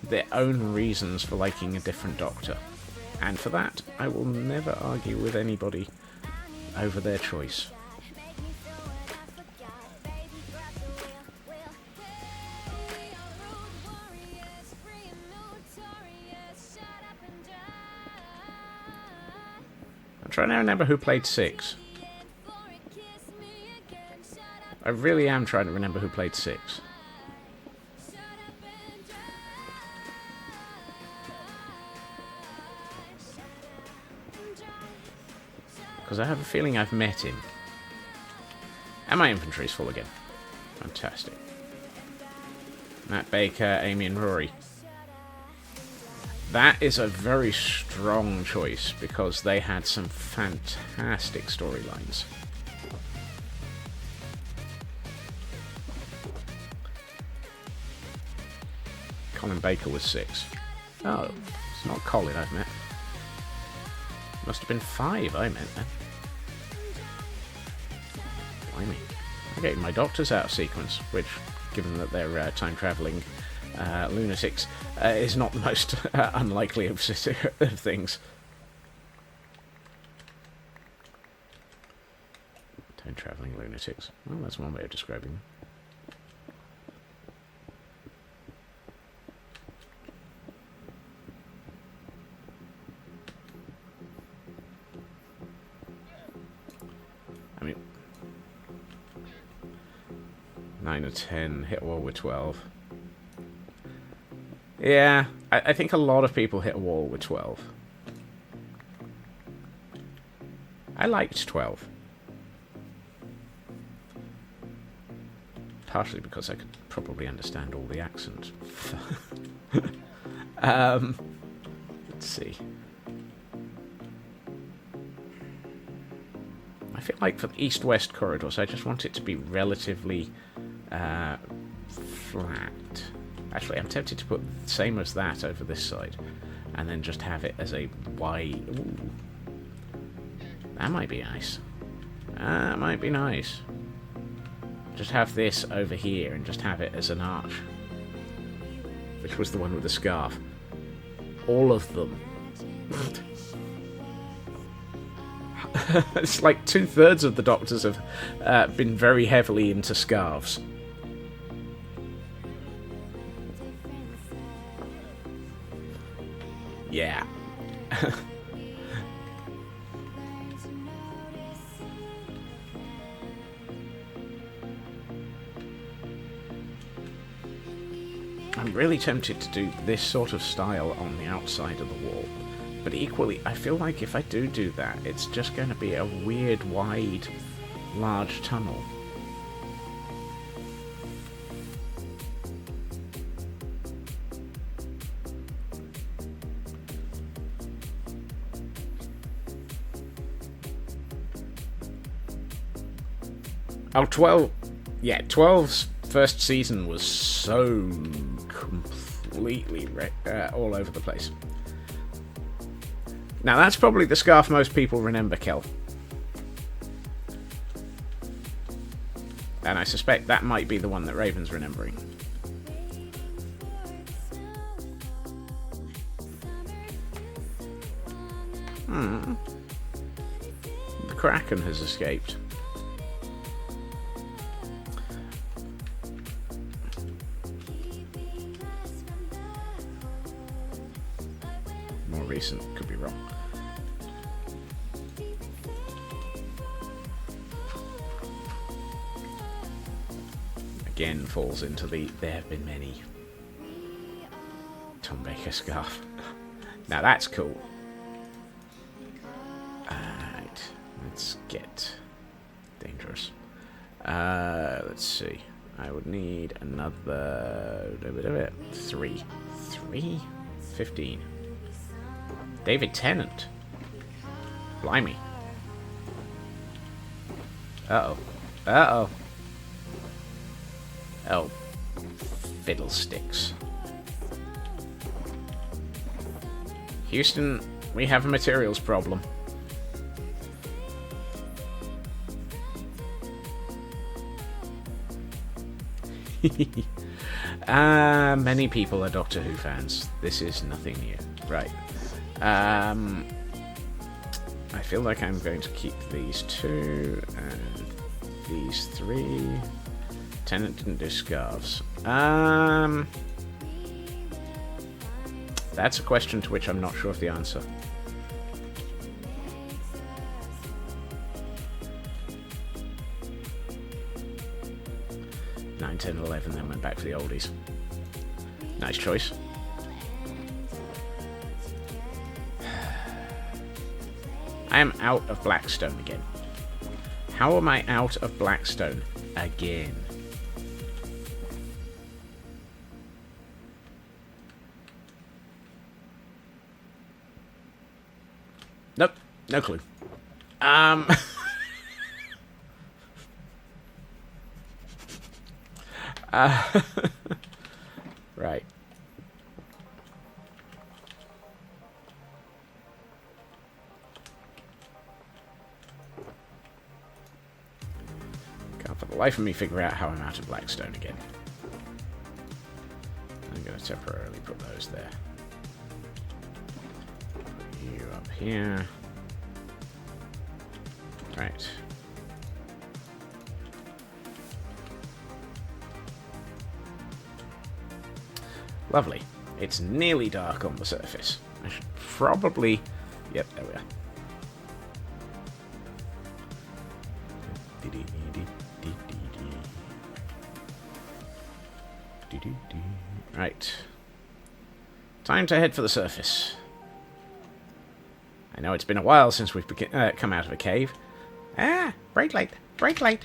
their own reasons for liking a different Doctor. And for that, I will never argue with anybody over their choice. I'm trying to remember who played 6. I really am trying to remember who played 6. Because I have a feeling I've met him. And my inventory's full again. Fantastic. Matt Baker, Amy and Rory. That is a very strong choice because they had some fantastic storylines. Colin Baker was 6. Oh, it's not Colin I've met. Must have been 5 I met then. Blimey. I'm getting my Doctors out of sequence, which, given that they're time-travelling lunatics, is not the most unlikely of things. Time-travelling lunatics. Well, that's one way of describing them. I mean, 9 or 10, hit a wall with 12. Yeah, I think a lot of people hit a wall with 12. I liked 12. Partially because I could probably understand all the accents. Let's see. I feel like for the east-west corridors, I just want it to be relatively flat. Actually, I'm tempted to put the same as that over this side, and then just have it as a wide... Ooh. That might be nice. That might be nice. Just have this over here, and just have it as an arch. Which was the one with the scarf. All of them. It's like 2/3 of the Doctors have been very heavily into scarves. Yeah. I'm really tempted to do this sort of style on the outside of the wall. But equally, I feel like if I do that, it's just going to be a weird, wide, large tunnel. Oh, 12... Yeah, 12's first season was so completely all over the place. Now, that's probably the scarf most people remember, Kel. And I suspect that might be the one that Raven's remembering. The Kraken has escaped. More recent, could be wrong. Again falls into the there have been many. Tom Baker scarf. Now that's cool. Alright, let's get dangerous. Let's see. I would need another 3. 15. David Tennant. Blimey. Uh-oh. Uh-oh. Oh. Fiddlesticks. Houston, we have a materials problem. Many people are Doctor Who fans. This is nothing new. Right. I feel like I'm going to keep these 2 and these 3. Tennant didn't do scarves. That's a question to which I'm not sure of the answer. Nine, 10, 11, then went back for the oldies. Nice choice. I am out of Blackstone again. How am I out of Blackstone again? Nope, no clue. Right. Can't for the life of me figure out how I'm out of Blackstone again. I'm going to temporarily put those there. Put you up here. Right. Lovely. It's nearly dark on the surface. I should probably... Yep, there we are. Right. Time to head for the surface. I know it's been a while since we've come out of a cave. Ah, brake light, brake light.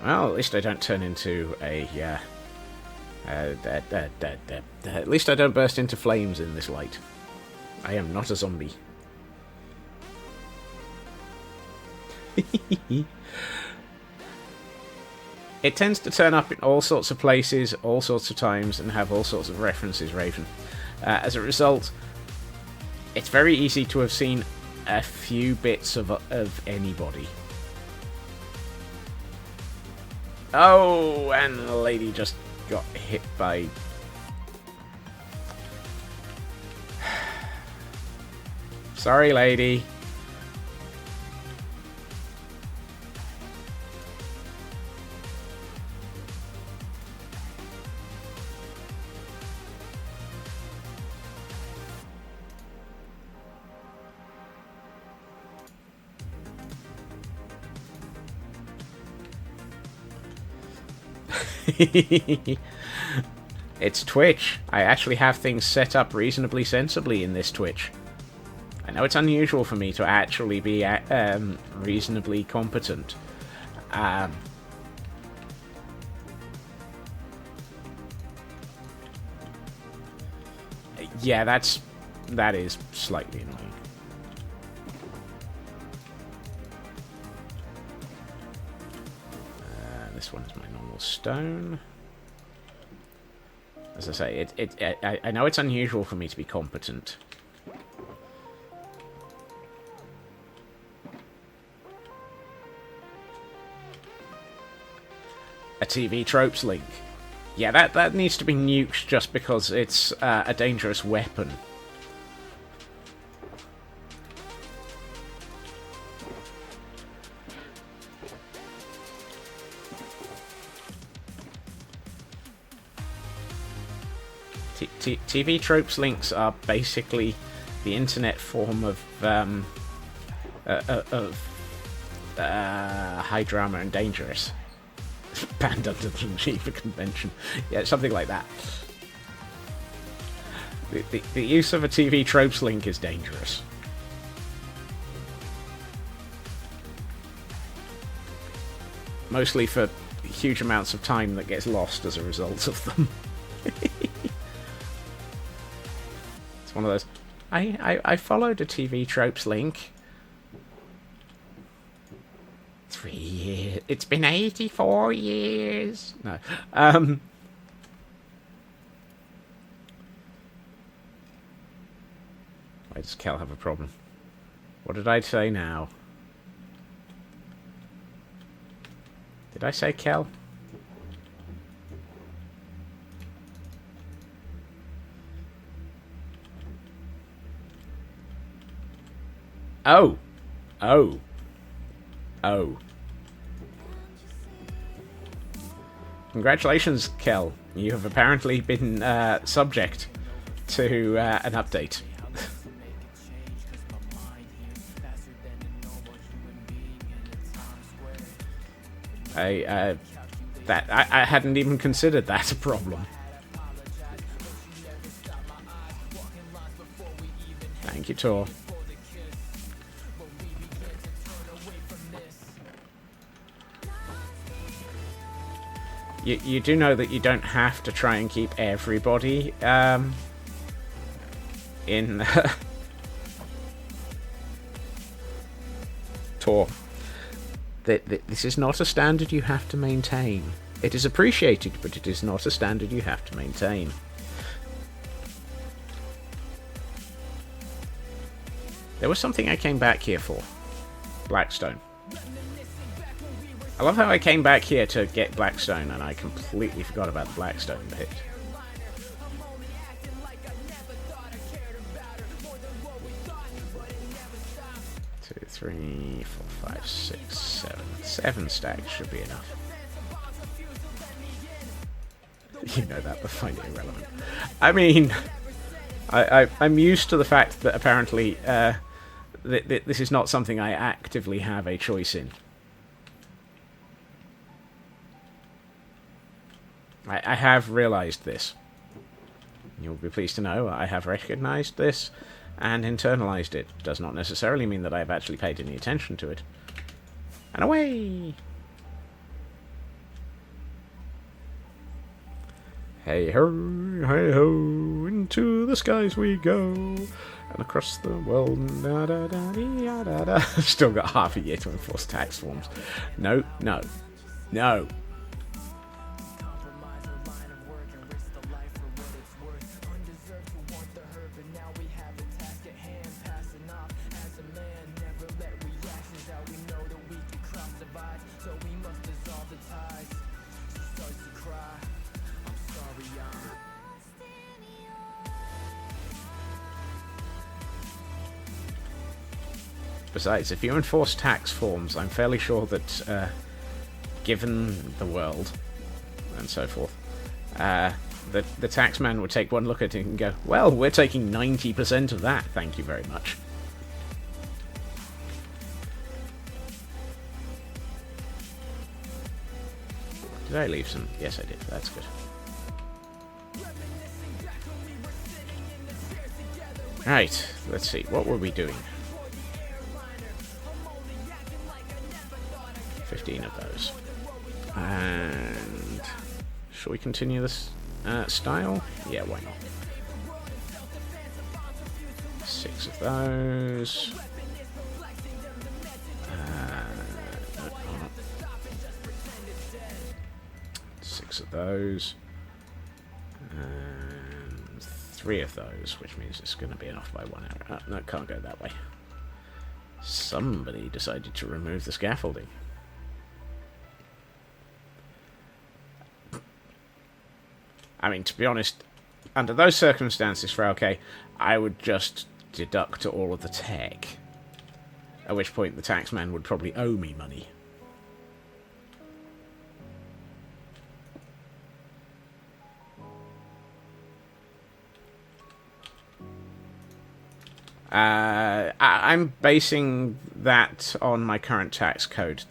Well, at least I don't turn into a... at least I don't burst into flames in this light. I am not a zombie. It tends to turn up in all sorts of places, all sorts of times, and have all sorts of references, Raven. As a result, it's very easy to have seen a few bits of anybody. Oh, and the lady just got hit by... Sorry, lady. It's Twitch. I actually have things set up reasonably sensibly in this Twitch. I know it's unusual for me to actually be reasonably competent. Yeah, that is slightly annoying. This one is my normal stone. As I say, I know it's unusual for me to be competent. A TV tropes link. Yeah, that needs to be nuked just because it's a dangerous weapon. TV tropes links are basically the internet form of high drama and dangerous. Banned under the Geneva Convention. Yeah, something like that. The use of a TV tropes link is dangerous. Mostly for huge amounts of time that gets lost as a result of them. It's one of those. I followed a TV tropes link. 3 years. It's been 84 years. No. Why does Kel have a problem? What did I say now? Did I say Kel? Oh. Oh. Oh. Congratulations, Kel. You have apparently been subject to an update. I hadn't even considered that a problem. Thank you, Tor. You do know that you don't have to try and keep everybody in Tor. This is not a standard you have to maintain. It is appreciated, but it is not a standard you have to maintain. There was something I came back here for. Blackstone. I love how I came back here to get Blackstone and I completely forgot about the Blackstone bit. 2, 3, 4, 5, 6, 7. 7 stacks should be enough. You know that, but find it irrelevant. I mean, I'm used to the fact that apparently this is not something I actively have a choice in. I have realised this. You'll be pleased to know I have recognised this and internalised it. Does not necessarily mean that I have actually paid any attention to it. And away! Hey ho, hey ho, into the skies we go, and across the world, da da da da da da. Still got half a year to enforce tax forms. No, no, no. Besides, if you enforce tax forms, I'm fairly sure that, given the world and so forth, the taxman would take one look at it and go, well, we're taking 90% of that, thank you very much. Did I leave some? Yes, I did. That's good. Right, let's see. What were we doing? 15 of those. And shall we continue this style? Yeah, why not? 6 of those. No. 6 of those. And 3 of those, which means it's going to be off by 1 hour. No, it can't go that way. Somebody decided to remove the scaffolding. I mean, to be honest, under those circumstances, Frauke, I would just deduct all of the tech. At which point the taxman would probably owe me money. I'm basing that on my current tax code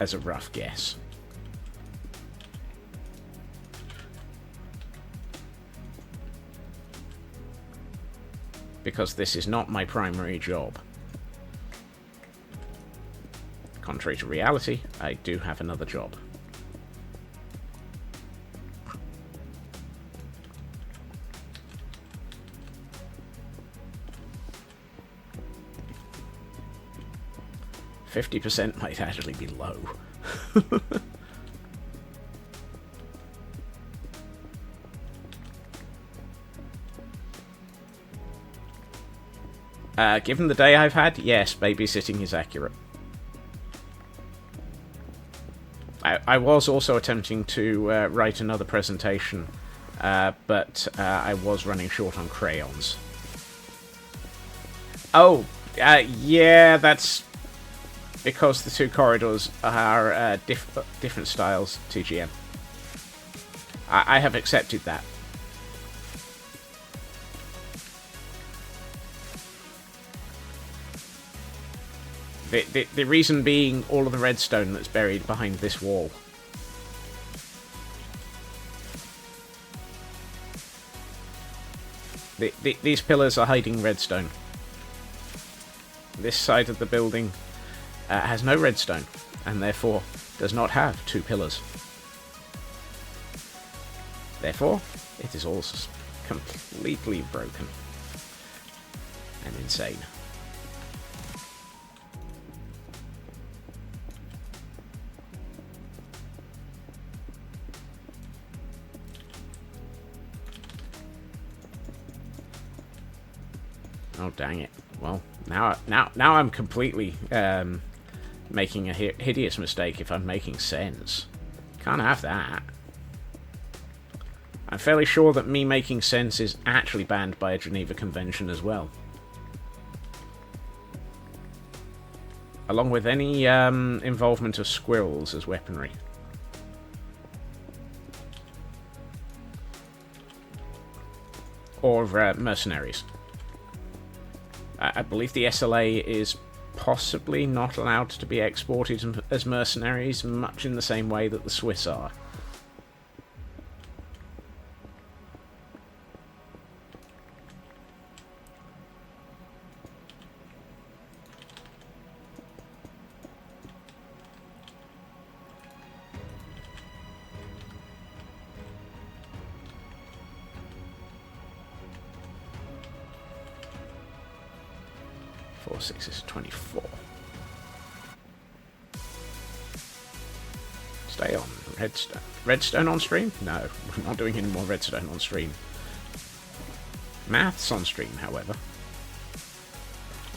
as a rough guess. Because this is not my primary job. Contrary to reality, I do have another job. %50 might actually be low. Given the day I've had, yes, babysitting is accurate. I was also attempting to write another presentation, but I was running short on crayons. Oh, yeah, that's because the two corridors are different styles TGM. I have accepted that. The reason being all of the redstone that's buried behind this wall. These pillars are hiding redstone. This side of the building has no redstone, and therefore does not have two pillars. Therefore, it is all completely broken and insane. Oh, dang it. Well, now I'm completely making a hideous mistake if I'm making sense. Can't have that. I'm fairly sure that me making sense is actually banned by a Geneva Convention as well. Along with any involvement of squirrels as weaponry. Or mercenaries. I believe the SLA is possibly not allowed to be exported as mercenaries, much in the same way that the Swiss are. Four, 6 is 24. Stay on. Redstone. Redstone on stream? No, we're not doing any more redstone on stream. Maths on stream, however.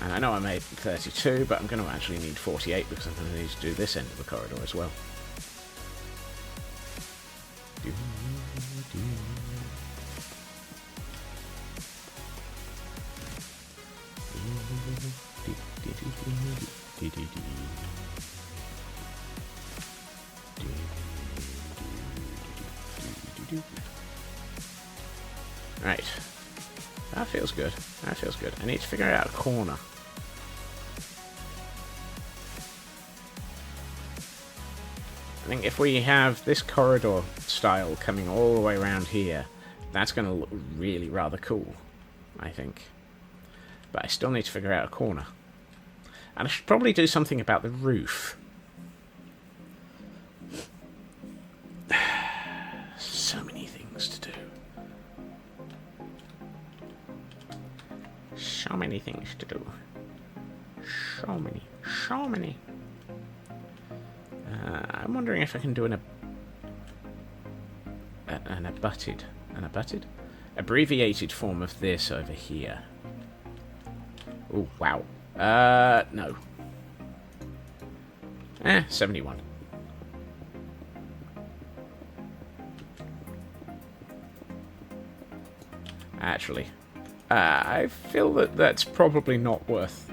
And I know I made 32, but I'm going to actually need 48 because I'm going to need to do this end of the corridor as well. Right. That feels good. That feels good. I need to figure out a corner. I think if we have this corridor style coming all the way around here, that's going to look really rather cool, I think. But I still need to figure out a corner. And I should probably do something about the roof. So many things to do. So many things to do. So many. So many. I'm wondering if I can do an abbreviated form of this over here. Oh, wow. No. 71. Actually, I feel that that's probably not worth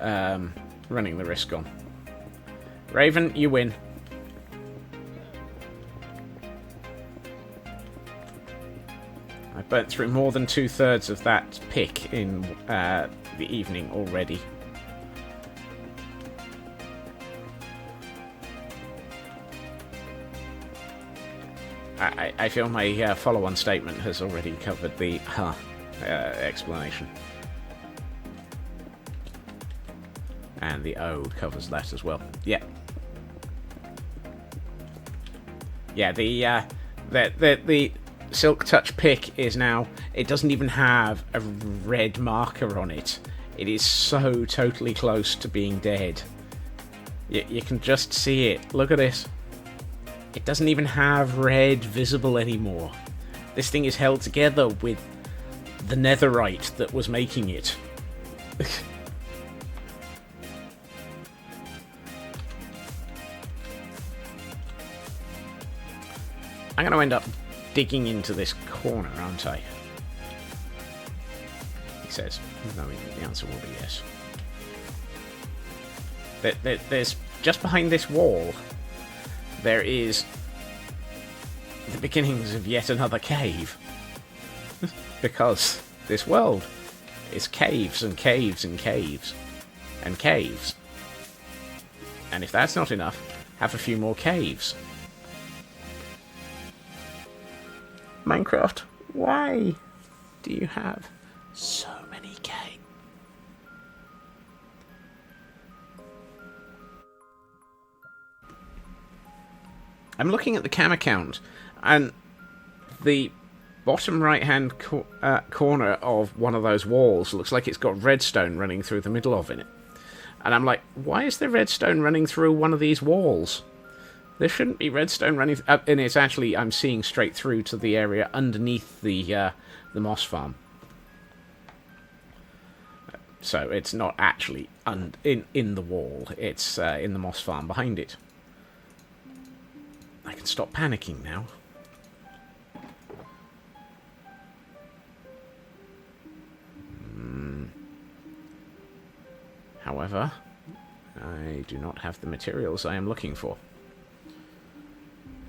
running the risk on. Raven, you win. I burnt through more than 2/3 of that pick in the evening already. I feel my follow-on statement has already covered the explanation. And the O covers that as well. Yeah. Yeah, the Silk Touch pick is now... It doesn't even have a red marker on it. It is so totally close to being dead. You can just see it. Look at this. It doesn't even have red visible anymore. This thing is held together with the netherite that was making it. I'm going to end up digging into this corner, aren't I? says. No, the answer will be yes. There's just behind this wall, there is the beginnings of yet another cave. Because this world is caves and caves and caves and caves. And if that's not enough, have a few more caves. Minecraft, why do you have so many caves? I'm looking at the camera count, and the bottom right-hand corner of one of those walls looks like it's got redstone running through the middle of it. And I'm like, why is there redstone running through one of these walls? There shouldn't be redstone running... and it's actually, I'm seeing straight through to the area underneath the moss farm. So it's not actually in the wall. It's in the moss farm behind it. I can stop panicking now. However, I do not have the materials I am looking for.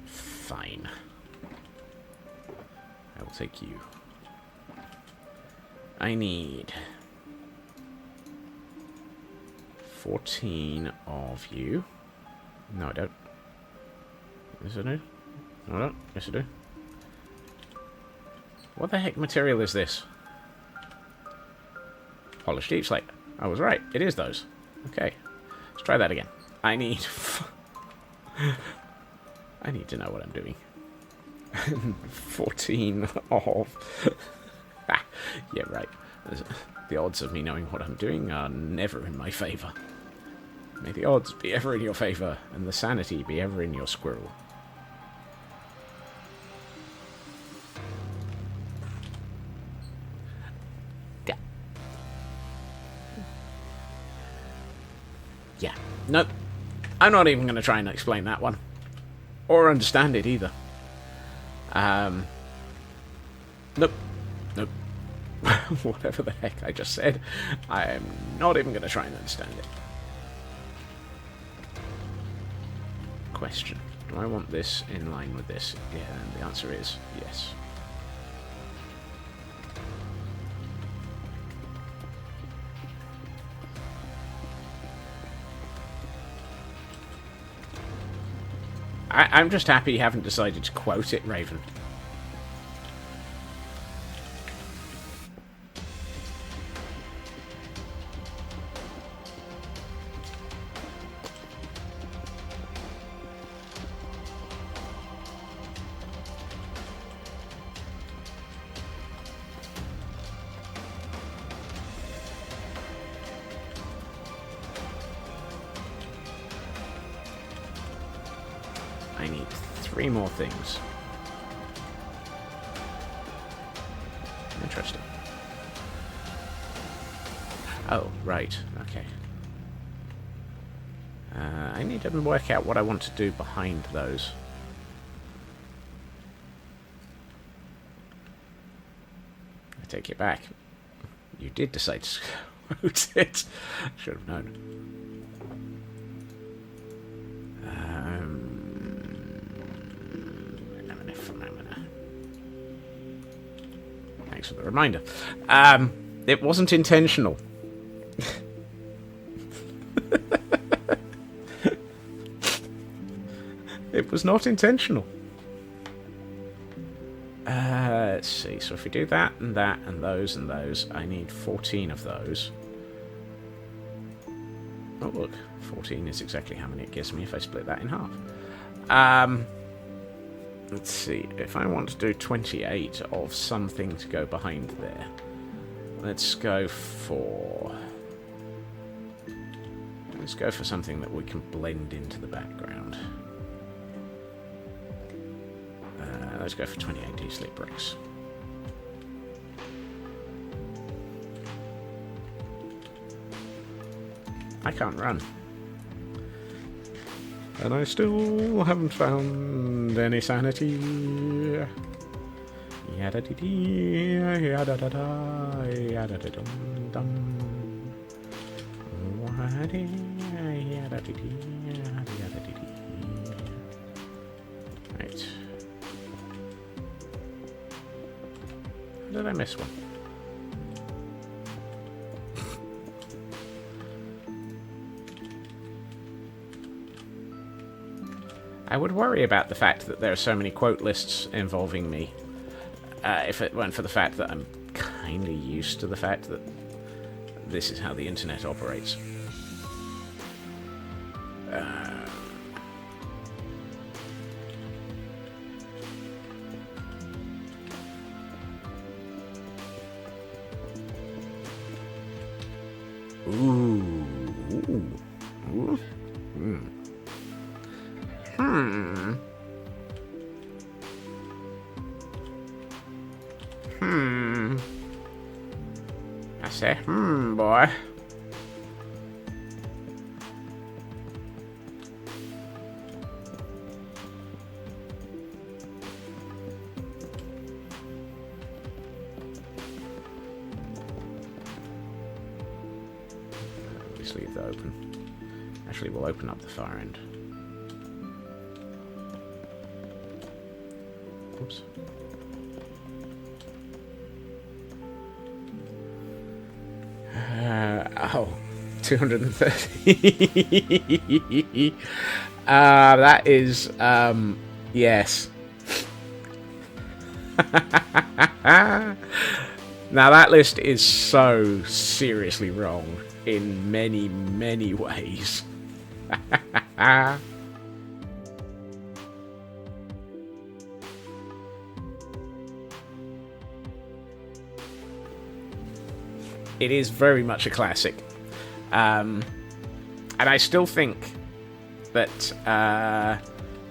Fine. I will take you. I need 14 of you. No, I don't. Yes, I do. No, I don't. Yes, I do. What the heck material is this? Polished deep slate. I was right. It is those. Okay. Let's try that again. I need... I need to know what I'm doing. 14 of... yeah, right. The odds of me knowing what I'm doing are never in my favour. May the odds be ever in your favour, and the sanity be ever in your squirrel. Yeah. Nope. I'm not even going to try and explain that one. Or understand it either. Nope. Nope. Whatever the heck I just said, I am not even going to try and understand it. Question. Do I want this in line with this? Yeah, and the answer is yes. I'm just happy you haven't decided to quote it, Raven. I need 3 more things. Interesting. Oh, right. Okay. I need to work out what I want to do behind those. I take it back. You did decide to quote it. Should have known. Thanks for the reminder. It wasn't intentional. It was not intentional. Let's see. So if we do that and that and those, I need 14 of those. Oh look, 14 is exactly how many it gives me if I split that in half. Let's see, if I want to do 28 of something to go behind there, let's go for something that we can blend into the background. Let's go for 28 D-slate bricks. I can't run. And I still haven't found any sanity. Yada-dee-dee, yada-da-da, yada-da-dum-dum. Wah-dee, yada-dee-dee, yada-dee-dee. Right. Did I miss one? I would worry about the fact that there are so many quote lists involving me, if it weren't for the fact that I'm kind of used to the fact that this is how the internet operates. I say, boy. Just leave that open. Actually, we'll open up the far end. Oops. Oh, 230. That is, yes. Now that list is so seriously wrong in many, many ways. It is very much a classic. And I still think that the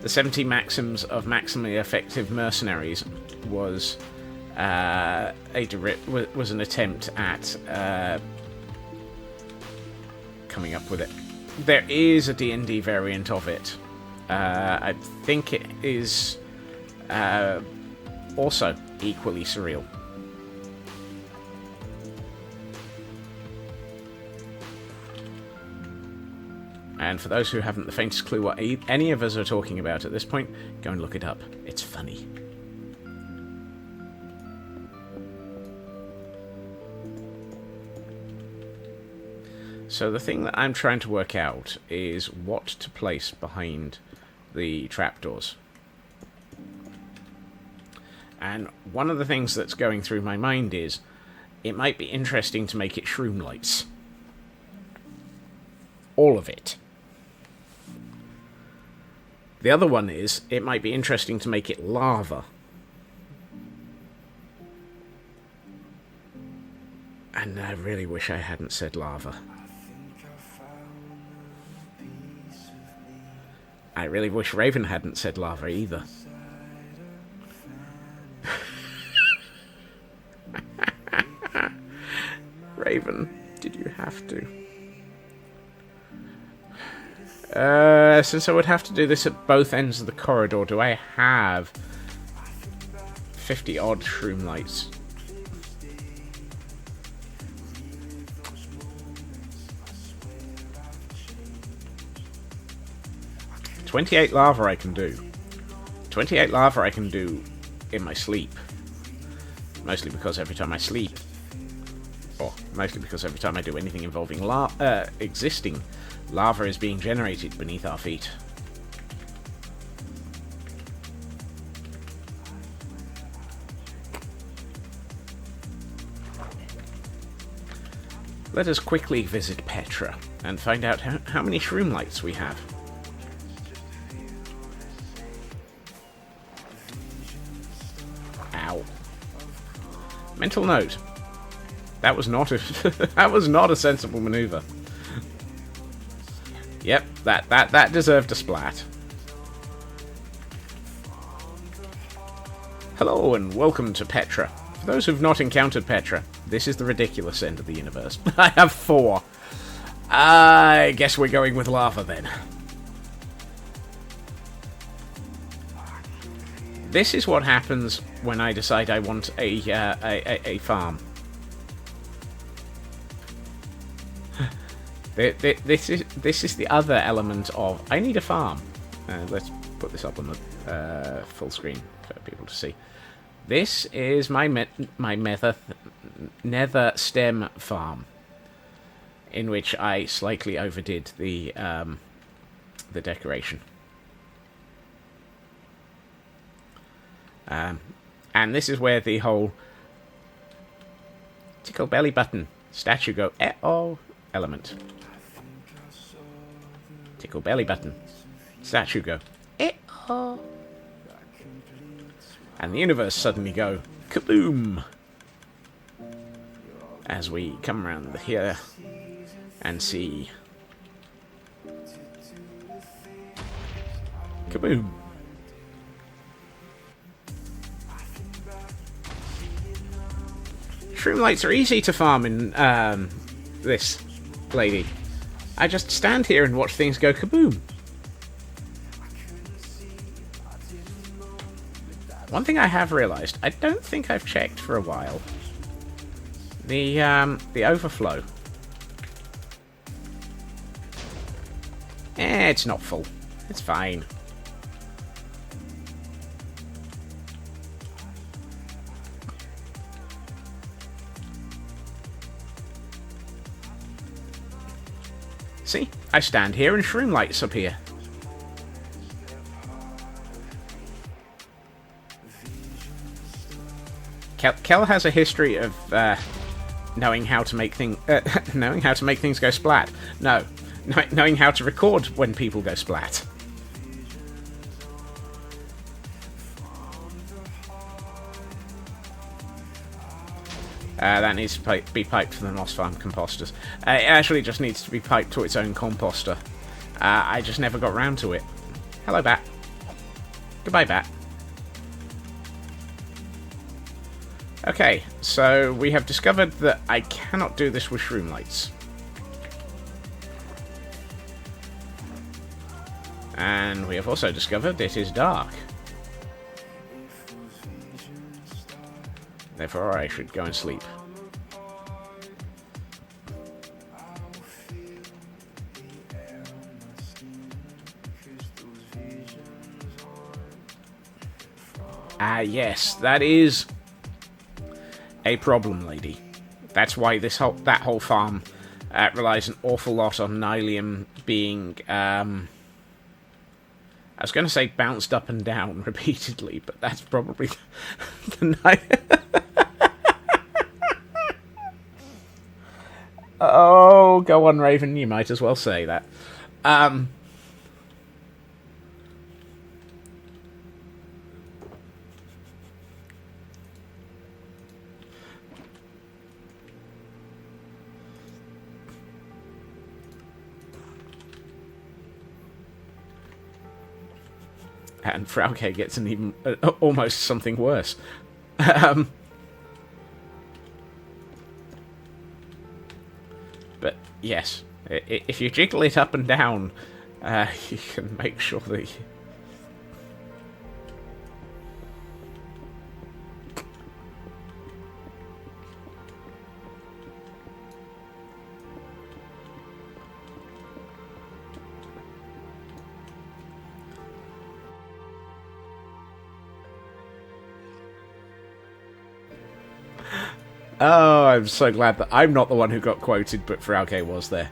70 Maxims of Maximally Effective Mercenaries was was an attempt at coming up with it. There is a D&D variant of it. I think it is also equally surreal. And for those who haven't the faintest clue what any of us are talking about at this point, go and look it up. It's funny. So the thing that I'm trying to work out is what to place behind the trapdoors. And one of the things that's going through my mind is, it might be interesting to make it shroom lights. All of it. The other one is, it might be interesting to make it lava. And I really wish I hadn't said lava. I really wish Raven hadn't said lava either. Raven, did you have to? Since I would have to do this at both ends of the corridor, do I have 50 odd shroom lights? "28 lava I can do. 28 lava I can do in my sleep. Mostly because every time I sleep, or mostly because every time I do anything involving existing, lava is being generated beneath our feet. Let us quickly visit Petra and find out how many shroom lights we have. Ow. Mental note. That was not a that was not a sensible maneuver. Yep, that deserved a splat. Hello and welcome to Petra. For those who've not encountered Petra, this is the ridiculous end of the universe. I have 4. I guess we're going with lava then. This is what happens when I decide I want a farm. This is the other element of I need a farm. Let's put this up on the full screen for people to see. This is my nether stem farm, in which I slightly overdid the decoration. And this is where the whole tickle belly button statue go oh element. Tickle belly button statue go oh. And the universe suddenly go kaboom as we come around here and see kaboom. Shroom lights are easy to farm in this lady. I just stand here and watch things go kaboom. One thing I have realised, I don't think I've checked for a while. The overflow. It's not full. It's fine. See? I stand here and shroom lights appear. Kel has a history of knowing how to make things go splat. No, knowing how to record when people go splat. That needs to be piped for the Moss Farm composters. It actually just needs to be piped to its own composter. I just never got round to it. Hello, Bat. Goodbye, Bat. Okay, so we have discovered that I cannot do this with shroom lights. And we have also discovered it is dark. Therefore, I should go and sleep. Yes, that is a problem, lady. That's why that whole farm relies an awful lot on Nylium being, I was going to say bounced up and down repeatedly, but that's probably the Oh, go on, Raven. You might as well say that. And Frauke gets an even almost something worse. But yes, if you jiggle it up and down, you can make sure that. Oh, I'm so glad that I'm not the one who got quoted, but Frauke was there.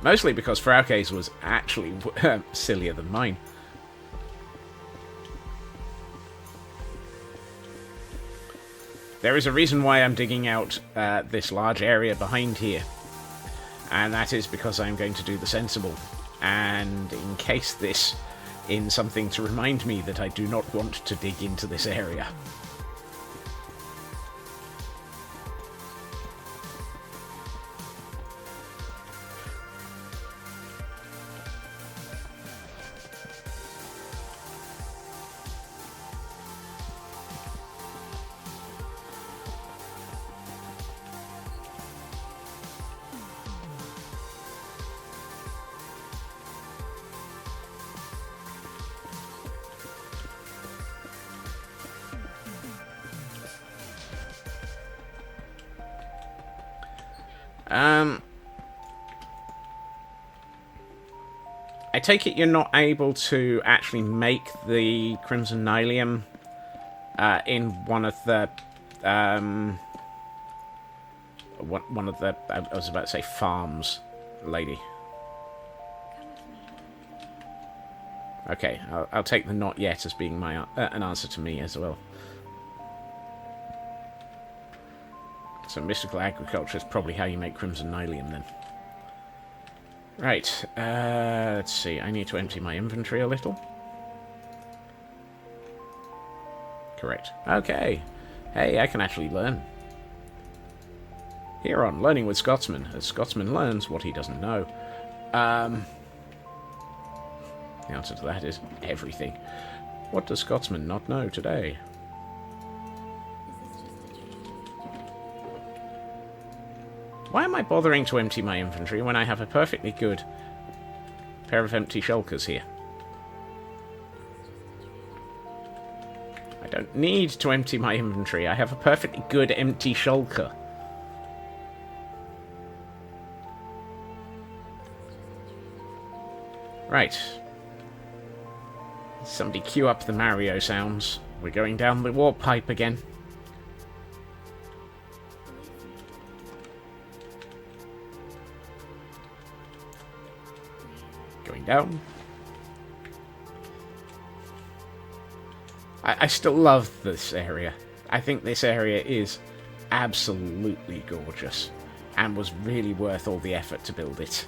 Mostly because Frauke's was actually sillier than mine. There is a reason why I'm digging out this large area behind here. And that is because I'm going to do the sensible. And encase this in something to remind me that I do not want to dig into this area. I take it you're not able to actually make the Crimson Nylium in one of the I was about to say farms, lady. Okay, I'll take the not yet as being my an answer to me as well. So mystical agriculture is probably how you make Crimson Nylium then. Right, let's see, I need to empty my inventory a little. Correct. Okay. Hey, I can actually learn. Here on Learning with Scotsman, as Scotsman learns what he doesn't know. The answer to that is everything. What does Scotsman not know today? Why am I bothering to empty my inventory when I have a perfectly good pair of empty shulkers here? I don't need to empty my inventory. I have a perfectly good empty shulker. Right. Somebody cue up the Mario sounds. We're going down the warp pipe again. Going down. I still love this area. I think this area is absolutely gorgeous and was really worth all the effort to build it.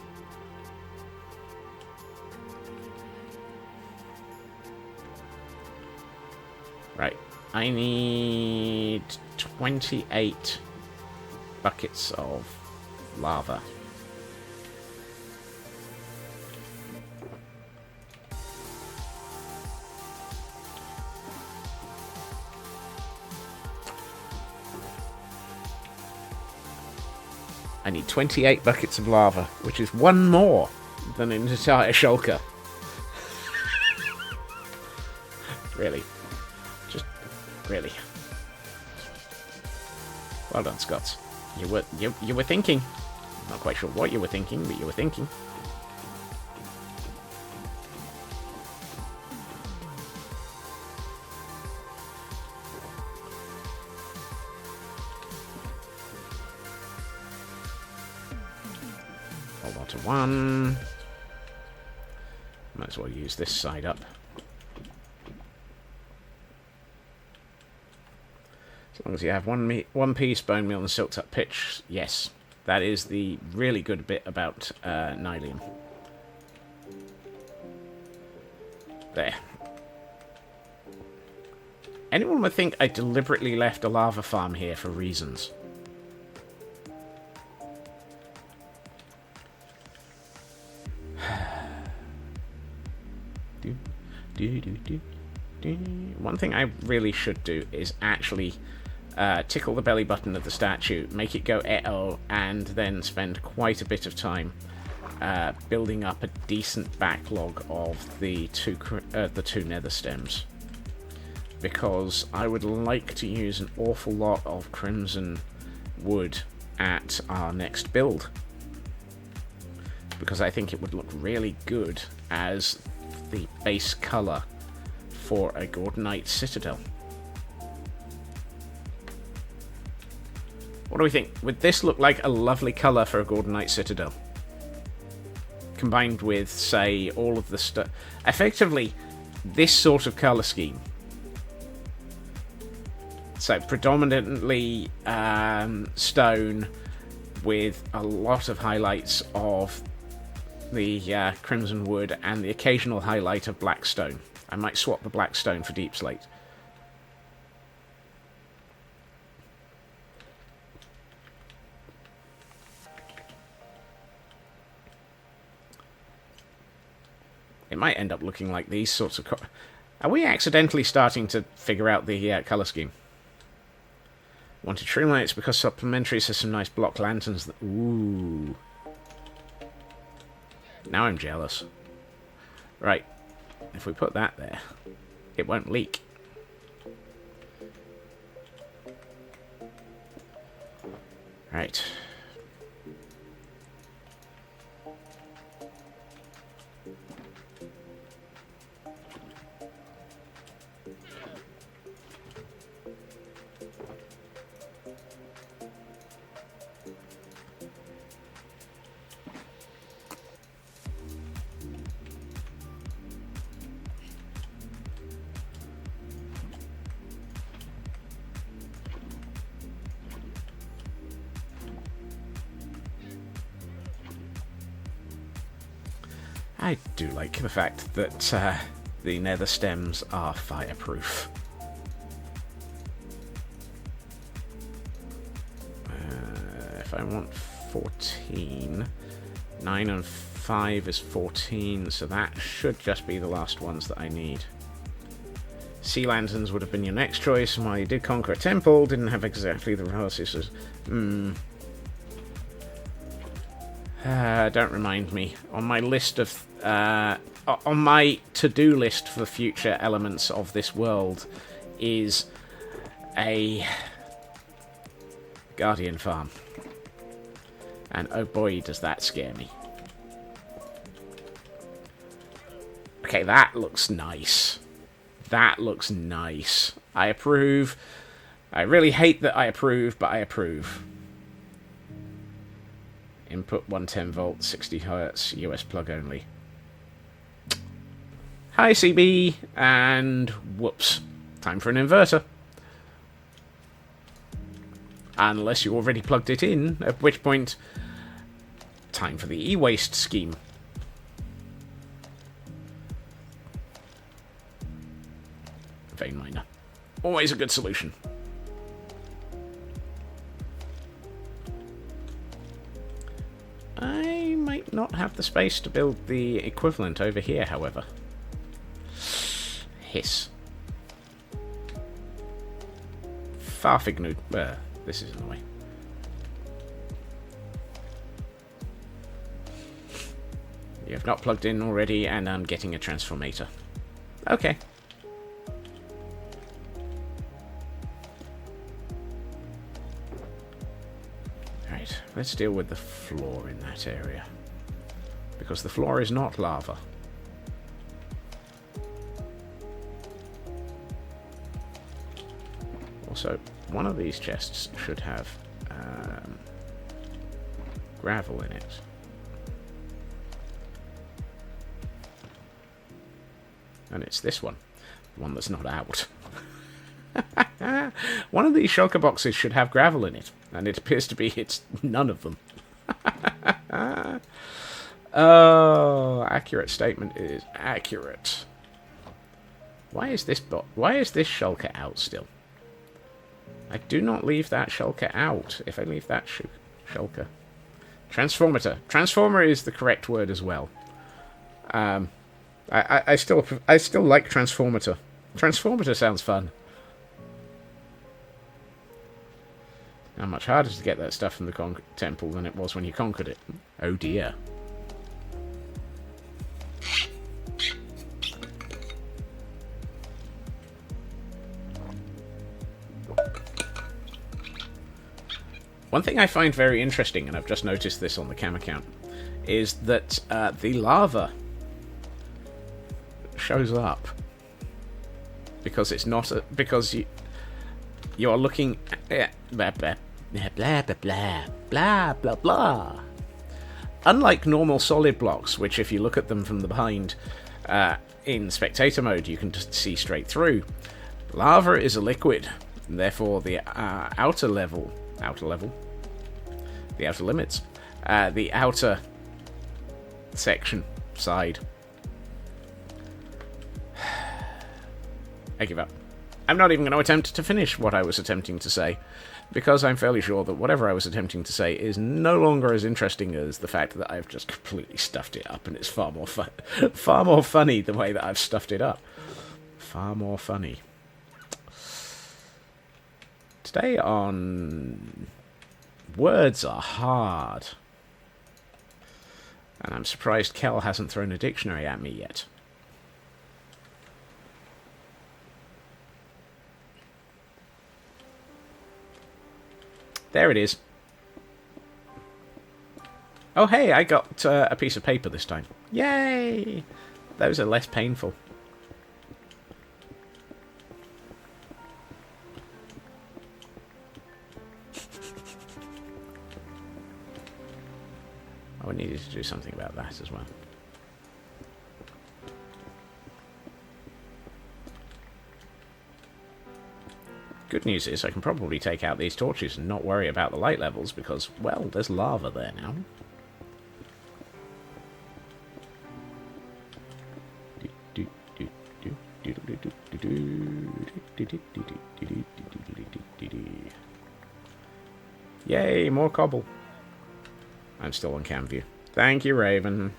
Right, I need 28 buckets of lava. I need 28 buckets of lava, which is one more than an entire shulker. Really. Just, really. Well done, Scots. You were thinking. Not quite sure what you were thinking, but you were thinking. Hold on to one. Might as well use this side up. As long as you have one piece, bone meal, and silked up pitch. Yes, that is the really good bit about Nylium. There. Anyone would think I deliberately left a lava farm here for reasons. One thing I really should do is actually tickle the belly button of the statue, make it go eh-oh, and then spend quite a bit of time building up a decent backlog of the two nether stems. Because I would like to use an awful lot of crimson wood at our next build. Because I think it would look really good as the base colour for a Gordonite citadel. What do we think? Would this look like a lovely colour for a Gordonite citadel? Combined with, say, all of the stuff. Effectively, this sort of colour scheme. So, predominantly stone with a lot of highlights of the crimson wood and the occasional highlight of black stone. I might swap the black stone for deep slate. It might end up looking like these sorts of... Are we accidentally starting to figure out the colour scheme? Wanted tree lights because supplementaries has some nice block lanterns. Ooh. Now I'm jealous. Right. If we put that there, it won't leak. Right. I do like the fact that the nether stems are fireproof. If I want 14, 9 and 5 is 14, so that should just be the last ones that I need. Sea lanterns would have been your next choice, and while you did conquer a temple, didn't have exactly the resources. Don't remind me. On my list of on my to-do list for future elements of this world is a guardian farm. And oh boy, does that scare me. Okay, that looks nice. That looks nice. I approve. I really hate that I approve, but I approve. Input 110 volt, 60 hertz, US plug only. Hi CB, and whoops. Time for an inverter. Unless you already plugged it in, at which point, time for the e-waste scheme. Vein miner. Always a good solution. I might not have the space to build the equivalent over here, however. Hiss. Farfignud. This is in the way. You have not plugged in already, and I'm getting a transformator. Okay. Right, let's deal with the floor in that area. Because the floor is not lava. Also, one of these chests should have gravel in it. And it's this one. The one that's not out. One of these shulker boxes should have gravel in it. And it appears to be it's none of them. Oh, accurate statement is accurate. Why is this shulker out still? I do not leave that shulker out. If I leave that shulker. Transformator. Transformer is the correct word as well. I still like Transformator. Transformator sounds fun. How much harder to get that stuff from the temple than it was when you conquered it. Oh dear. One thing I find very interesting, and I've just noticed this on the cam account, is that the lava shows up because it's not because you're looking at blah blah blah blah blah blah blah. Unlike normal solid blocks, which if you look at them from the behind in spectator mode, you can just see straight through. Lava is a liquid, and therefore the outer limits, the outer section, side. I give up. I'm not even going to attempt to finish what I was attempting to say, because I'm fairly sure that whatever I was attempting to say is no longer as interesting as the fact that I've just completely stuffed it up, and it's far more funny the way that I've stuffed it up. Far more funny. Today on Words Are Hard. And I'm surprised Kel hasn't thrown a dictionary at me yet. There it is. Oh, hey, I got a piece of paper this time. Yay! Those are less painful. Oh, I needed to do something about that as well. Good news is I can probably take out these torches and not worry about the light levels because, well, there's lava there now. Yay, more cobble. I'm still on cam view. Thank you, Raven.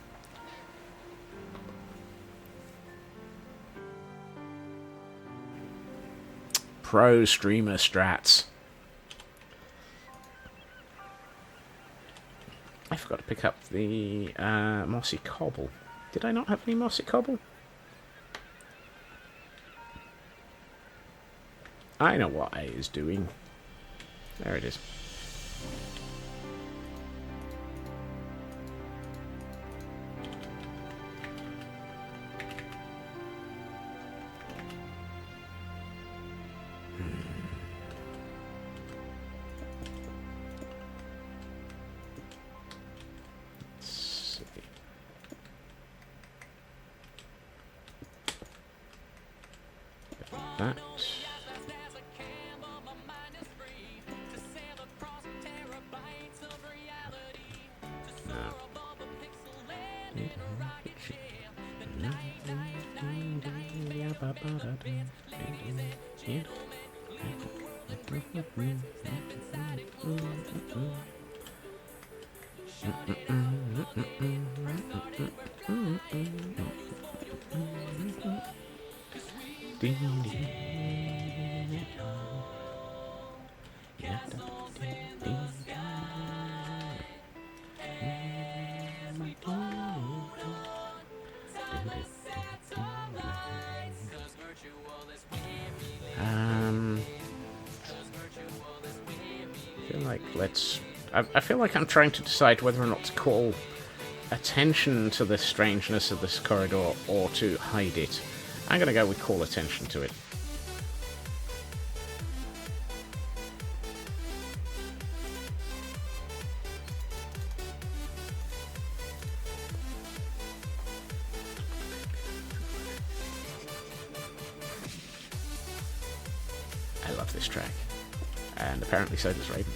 Pro streamer strats. I forgot to pick up the mossy cobble. Did I not have any mossy cobble? I know what A is doing. There it is. That. I feel like I'm trying to decide whether or not to call attention to the strangeness of this corridor or to hide it. I'm going to go with call attention to it. I love this track. And apparently so does Raven.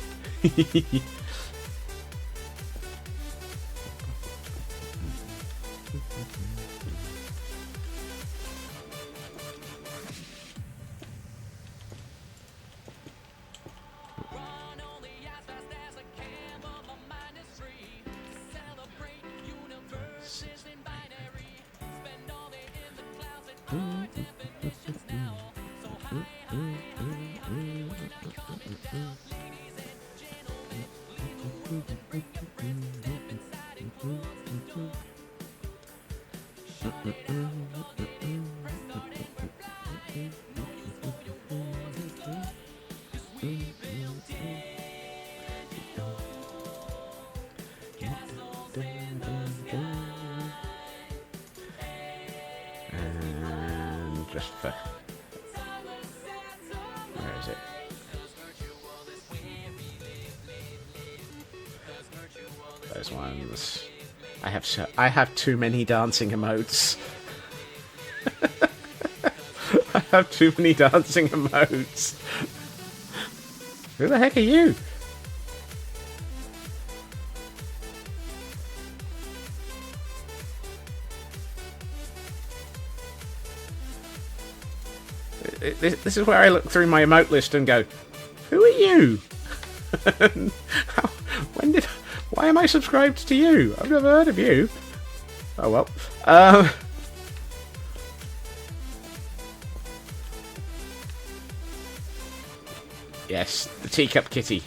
And just for... Where is it? Those ones. I have too many dancing emotes. I have too many dancing emotes. Who the heck are you? This is where I look through my emote list and go, who are you? Why am I subscribed to you? I've never heard of you. Oh well. Yes, the teacup kitty.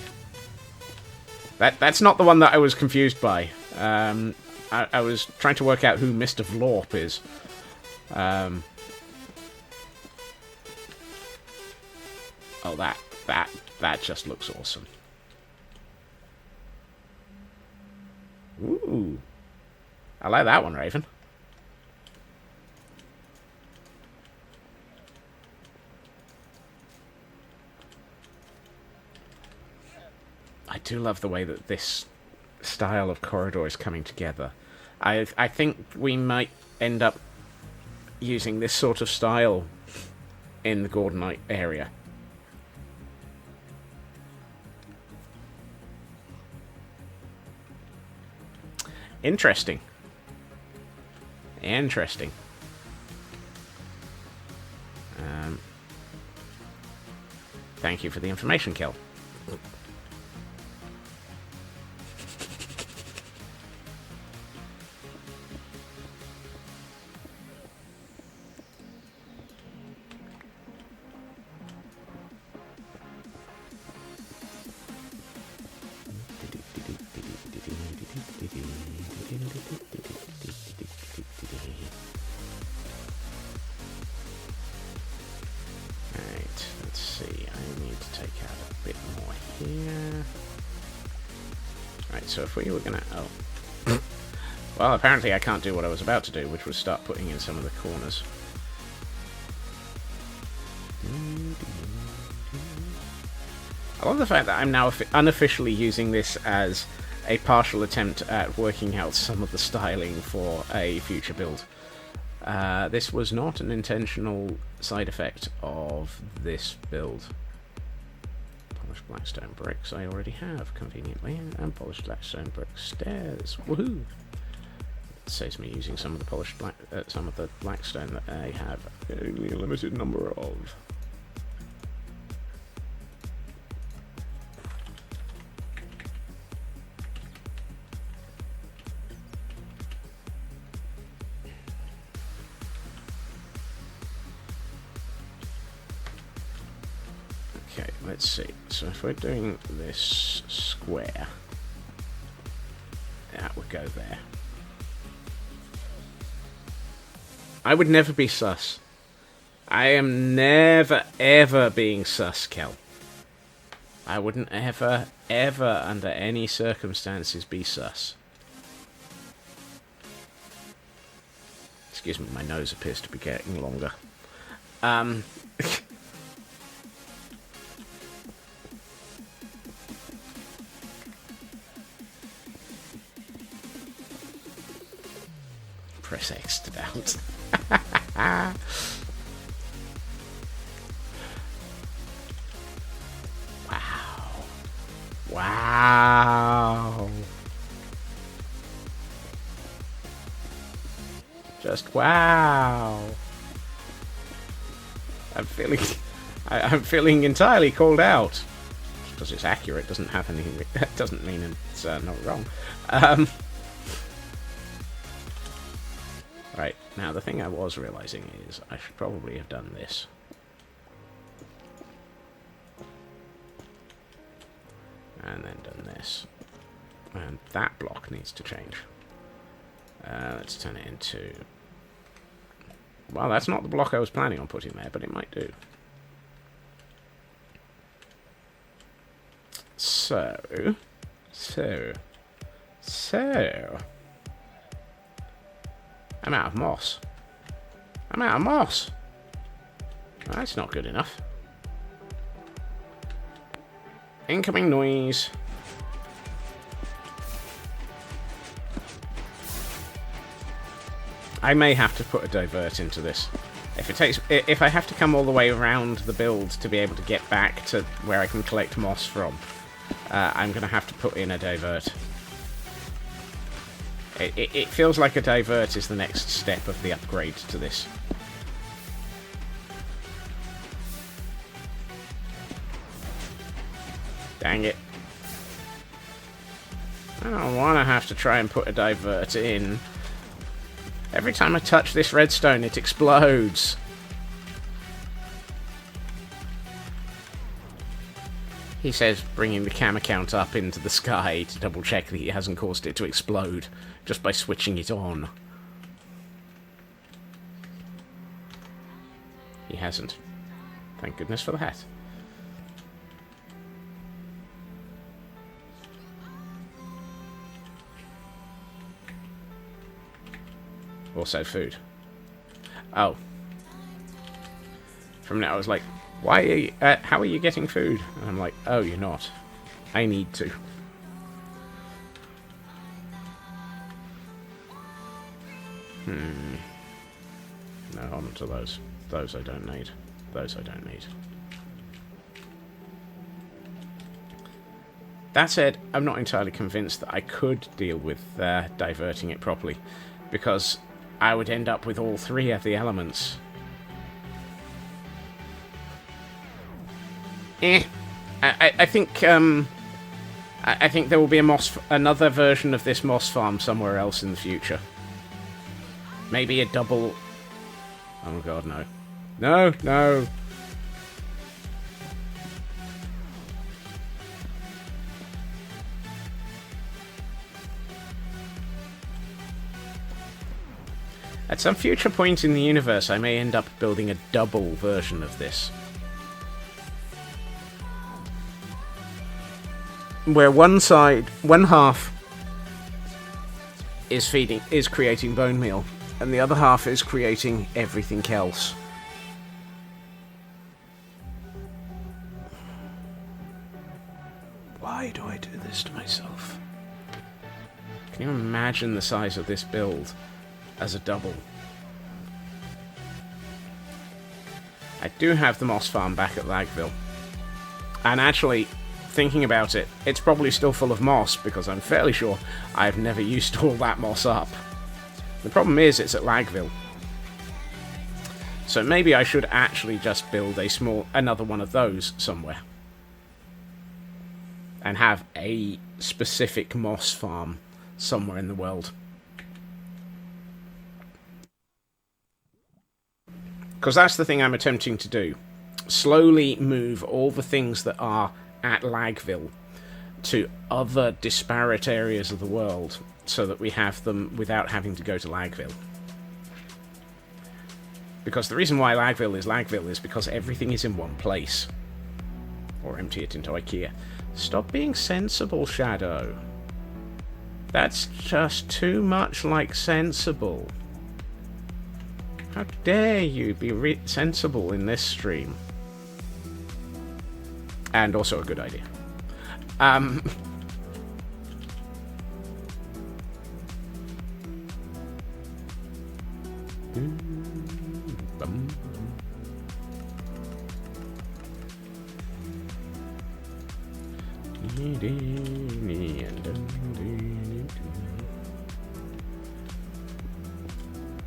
That's not the one that I was confused by. I was trying to work out who Mr. Vlorp is. Oh, that just looks awesome. Ooh. I like that one, Raven. I do love the way that this style of corridor is coming together. I think we might end up using this sort of style in the Gordonite area. Interesting. Interesting. Thank you for the information, Kel. Right, let's see. I need to take out a bit more here. Right, so if we were gonna... Oh. Well, apparently I can't do what I was about to do, which was start putting in some of the corners. I love the fact that I'm now unofficially using this as a partial attempt at working out some of the styling for a future build. This was not an intentional side effect of this build. Polished blackstone bricks I already have, conveniently, and polished blackstone brick stairs. Woohoo! It saves me using some of the polished some of the blackstone that I have only a limited number of. Okay, let's see. So if we're doing this square, that would go there. I would never be sus. I am never, ever being sus, Kel. I wouldn't ever, ever, under any circumstances, be sus. Excuse me, my nose appears to be getting longer. Press X to doubt. Wow. Wow. Just wow. I'm feeling entirely called out. Because it's accurate doesn't have anything. Doesn't mean it's not wrong. Right, now the thing I was realizing is I should probably have done this. And then done this. And that block needs to change. Let's turn it into... Well, that's not the block I was planning on putting there, but it might do. So... I'm out of moss. I'm out of moss. That's not good enough. Incoming noise. I may have to put a divert into this. If I have to come all the way around the build to be able to get back to where I can collect moss from, I'm going to have to put in a divert. It feels like a divert is the next step of the upgrade to this. Dang it. I don't want to have to try and put a divert in. Every time I touch this redstone, it explodes. He says, bringing the camera count up into the sky to double check that he hasn't caused it to explode just by switching it on. He hasn't. Thank goodness for that. also food. Oh. From now I was like, why are you, how are you getting food? And I'm like, oh, you're not. I need to. No, hold on to those. Those I don't need. Those I don't need. That said, I'm not entirely convinced that I could deal with diverting it properly, because I would end up with all three of the elements. I think I think there will be another version of this moss farm somewhere else in the future. Maybe a double. Oh god, no! No, no! At some future point in the universe, I may end up building a double version of this. Where one half is creating bone meal, and the other half is creating everything else. Why do I do this to myself? Can you imagine the size of this build as a double? I do have the moss farm back at Lagville, and actually, thinking about it, it's probably still full of moss, because I'm fairly sure I've never used all that moss up. The problem is it's at Lagville. So maybe I should actually just build another one of those somewhere. And have a specific moss farm somewhere in the world. Because that's the thing I'm attempting to do. Slowly move all the things that are at Lagville to other disparate areas of the world, so that we have them without having to go to Lagville. Because the reason why Lagville is because everything is in one place. Or empty it into IKEA. Stop being sensible, Shadow. That's just too much like sensible. How dare you be sensible in this stream? And also a good idea. I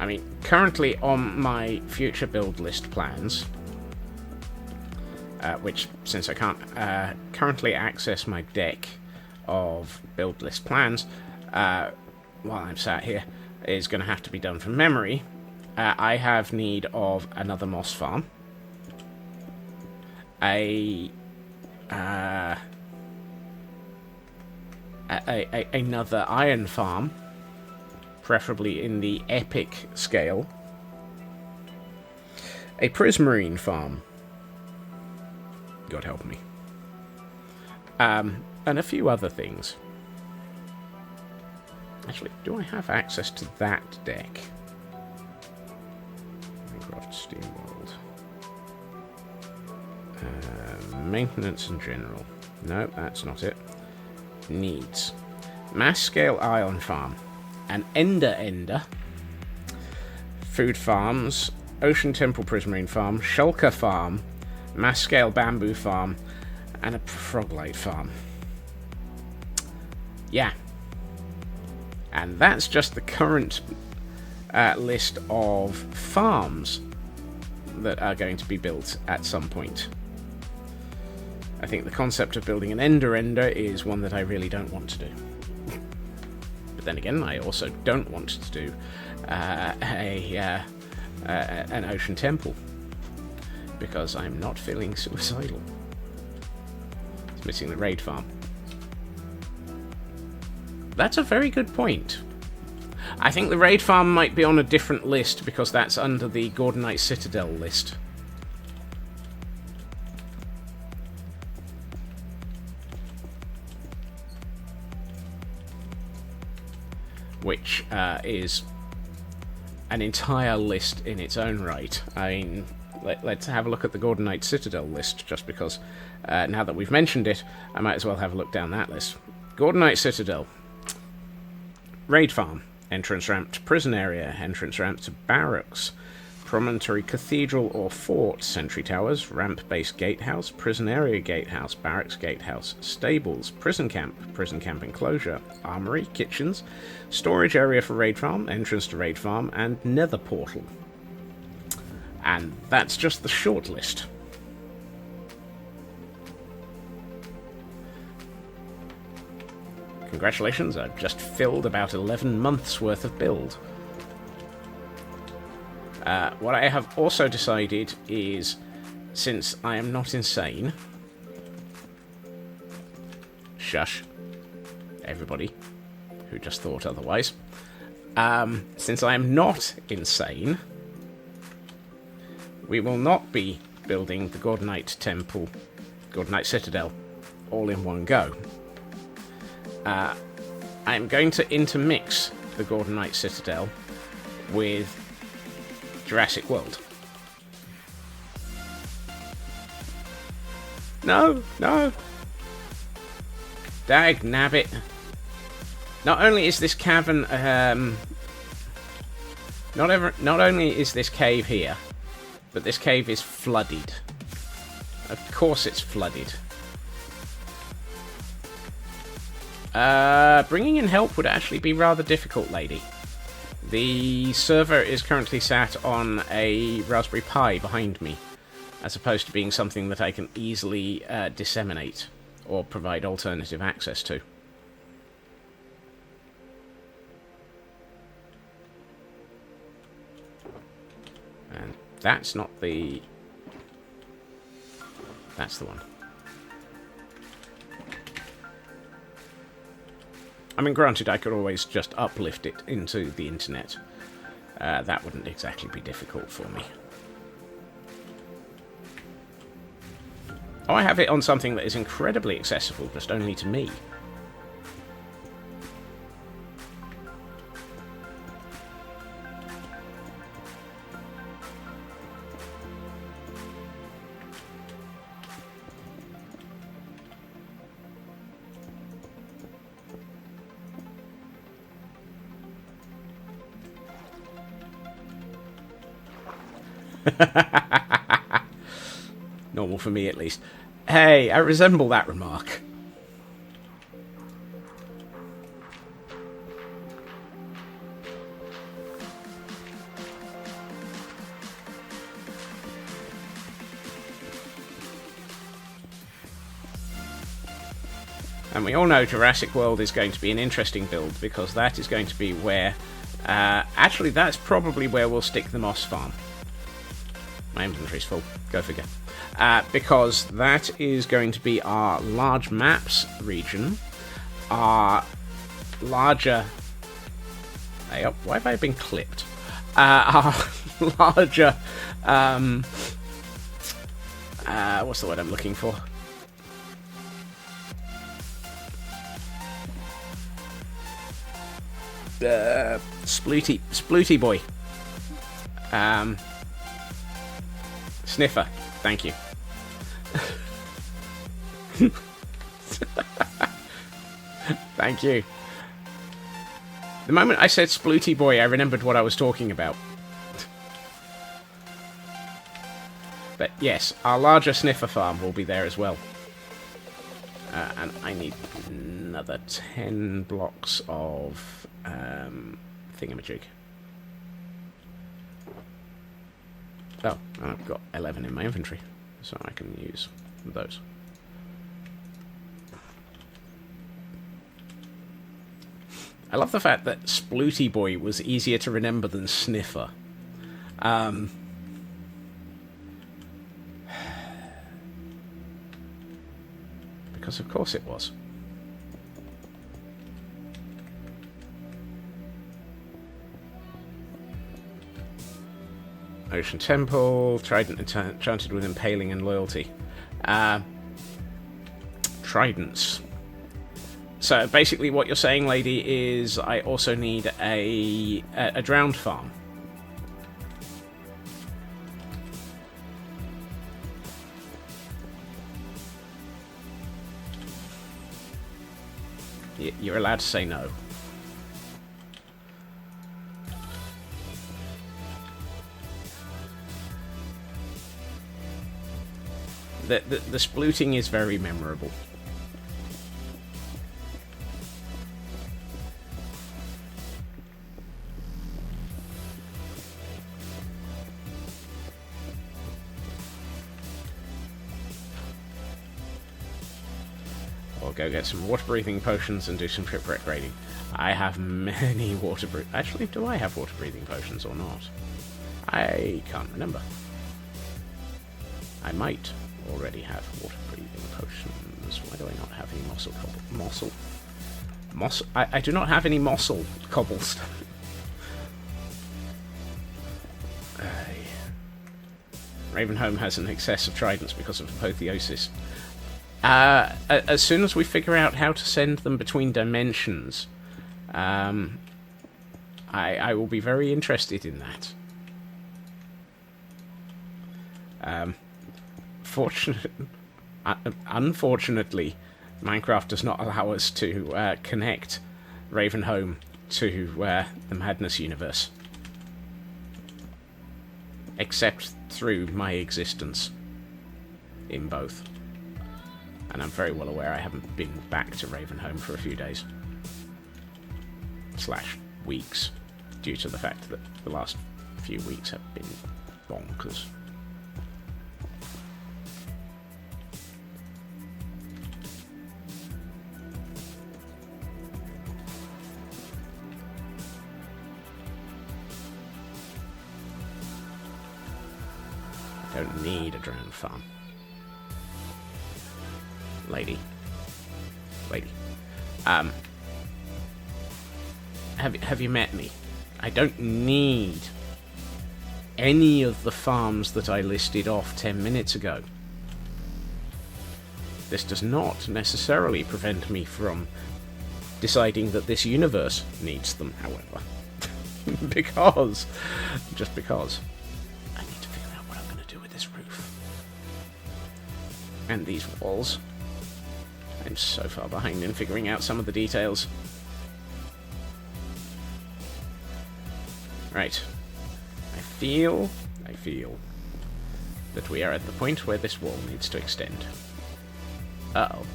mean, currently on my future build list plans, which, since I can't currently access my deck of build list plans while I'm sat here, is going to have to be done from memory. I have need of another moss farm, another iron farm, preferably in the epic scale, a prismarine farm, God help me, and a few other things. Actually, do I have access to that deck? Minecraft SteamWorld. Maintenance and general. No, that's not it. Needs. Mass scale iron farm. An ender. Food farms. Ocean Temple Prismarine farm. Shulker farm. Mass scale bamboo farm. And a froglight farm. Yeah. And that's just the current list of farms that are going to be built at some point. I think the concept of building an ender is one that I really don't want to do. But then again, I also don't want to do an ocean temple, because I'm not feeling suicidal. It's missing the raid farm. That's a very good point. I think the raid farm might be on a different list, because that's under the Gordonite Citadel list. Which is an entire list in its own right. I mean, let's have a look at the Gordonite Citadel list, just because now that we've mentioned it, I might as well have a look down that list. Gordonite Citadel. Raid Farm. Entrance ramp to prison area. Entrance ramp to barracks. Promontory Cathedral or Fort. Sentry towers. Ramp-based gatehouse. Prison area gatehouse. Barracks gatehouse. Stables. Prison camp enclosure. Armory. Kitchens. Storage area for Raid Farm. Entrance to Raid Farm. And Nether portal. And that's just the short list. Congratulations, I've just filled about 11 months worth of build. What I have also decided is, since I am not insane... Shush. Everybody who just thought otherwise. Since I am not insane, we will not be building the Gordonite Temple, Gordonite Citadel, all in one go. I'm going to intermix the Gordonite Citadel with Jurassic World. No, no. Dag nabbit. Not only is this cavern, not only is this cave here, but this cave is flooded. Of course it's flooded. Bringing in help would actually be rather difficult, lady. The server is currently sat on a Raspberry Pi behind me, as opposed to being something that I can easily disseminate or provide alternative access to. And that's not the... That's the one. I mean, granted, I could always just uplift it into the internet. That wouldn't exactly be difficult for me. Oh, I have it on something that is incredibly accessible, just only to me. Normal for me, at least. Hey, I resemble that remark. And we all know Jurassic World is going to be an interesting build, because that is going to be where... actually, that's probably where we'll stick the moss farm. My inventory's full. Go figure. Because that is going to be our large maps region. Our larger... Hey, oh, why have I been clipped? Our larger... what's the word I'm looking for? Splooty boy. Sniffer. Thank you. Thank you. The moment I said Splooty boy, I remembered what I was talking about. But yes, our larger sniffer farm will be there as well. And I need another 10 blocks of thingamajig. Oh, and I've got 11 in my inventory, so I can use those. I love the fact that Splooty Boy was easier to remember than Sniffer. Because of course it was. Ocean Temple, Trident enchanted with Impaling and Loyalty. Tridents. So basically what you're saying, lady, is I also need a drowned farm. You're allowed to say no. The splooting is very memorable. Or go get some water-breathing potions and do some shipwreck raiding. I have many water-breathing... Actually, do I have water-breathing potions or not? I can't remember. I might already have water-breathing potions. Why do I not have any I do not have any mossel cobblestone. Ravenholm has an excess of tridents because of apotheosis. As soon as we figure out how to send them between dimensions, I will be very interested in that. Unfortunately, Minecraft does not allow us to connect Ravenholm to the Madness universe. Except through my existence in both. And I'm very well aware I haven't been back to Ravenholm for a few days. / weeks. Due to the fact that the last few weeks have been bonkers. I don't need a drone farm. Lady. Have you met me? I don't need any of the farms that I listed off 10 minutes ago. This does not necessarily prevent me from deciding that this universe needs them, however. Just because. I need to figure out what I'm going to do with this roof. And these walls. I'm so far behind in figuring out some of the details. Right. I feel that we are at the point where this wall needs to extend. Uh-oh.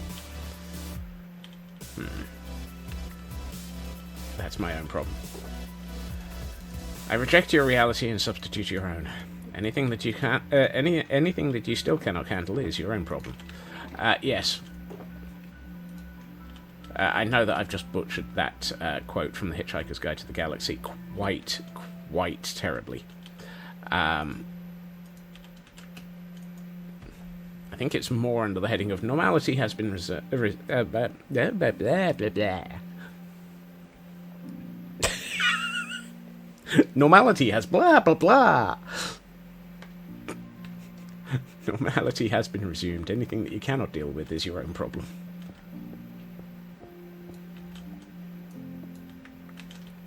That's my own problem. I reject your reality and substitute your own. Anything that you can't, anything that you still cannot handle is your own problem. Yes. I know that I've just butchered that quote from The Hitchhiker's Guide to the Galaxy quite terribly. I think it's more under the heading of normality has been normality has blah blah blah. Normality has been resumed. Anything that you cannot deal with is your own problem.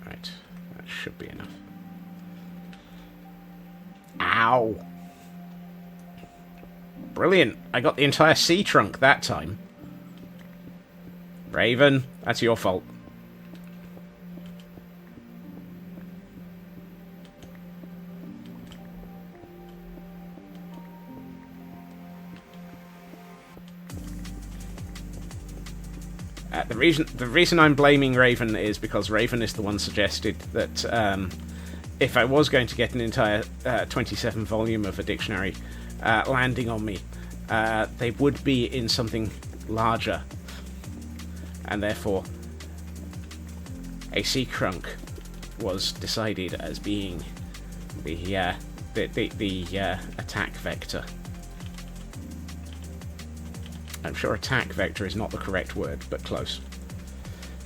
Right, that should be enough. Ow! Brilliant! I got the entire sea trunk that time. Raven, that's your fault. The reason I'm blaming Raven is because Raven is the one suggested that if I was going to get an entire 27 volume of a dictionary landing on me, they would be in something larger, and therefore a sea trunk was decided as being the attack vector. I'm sure attack vector is not the correct word, but close.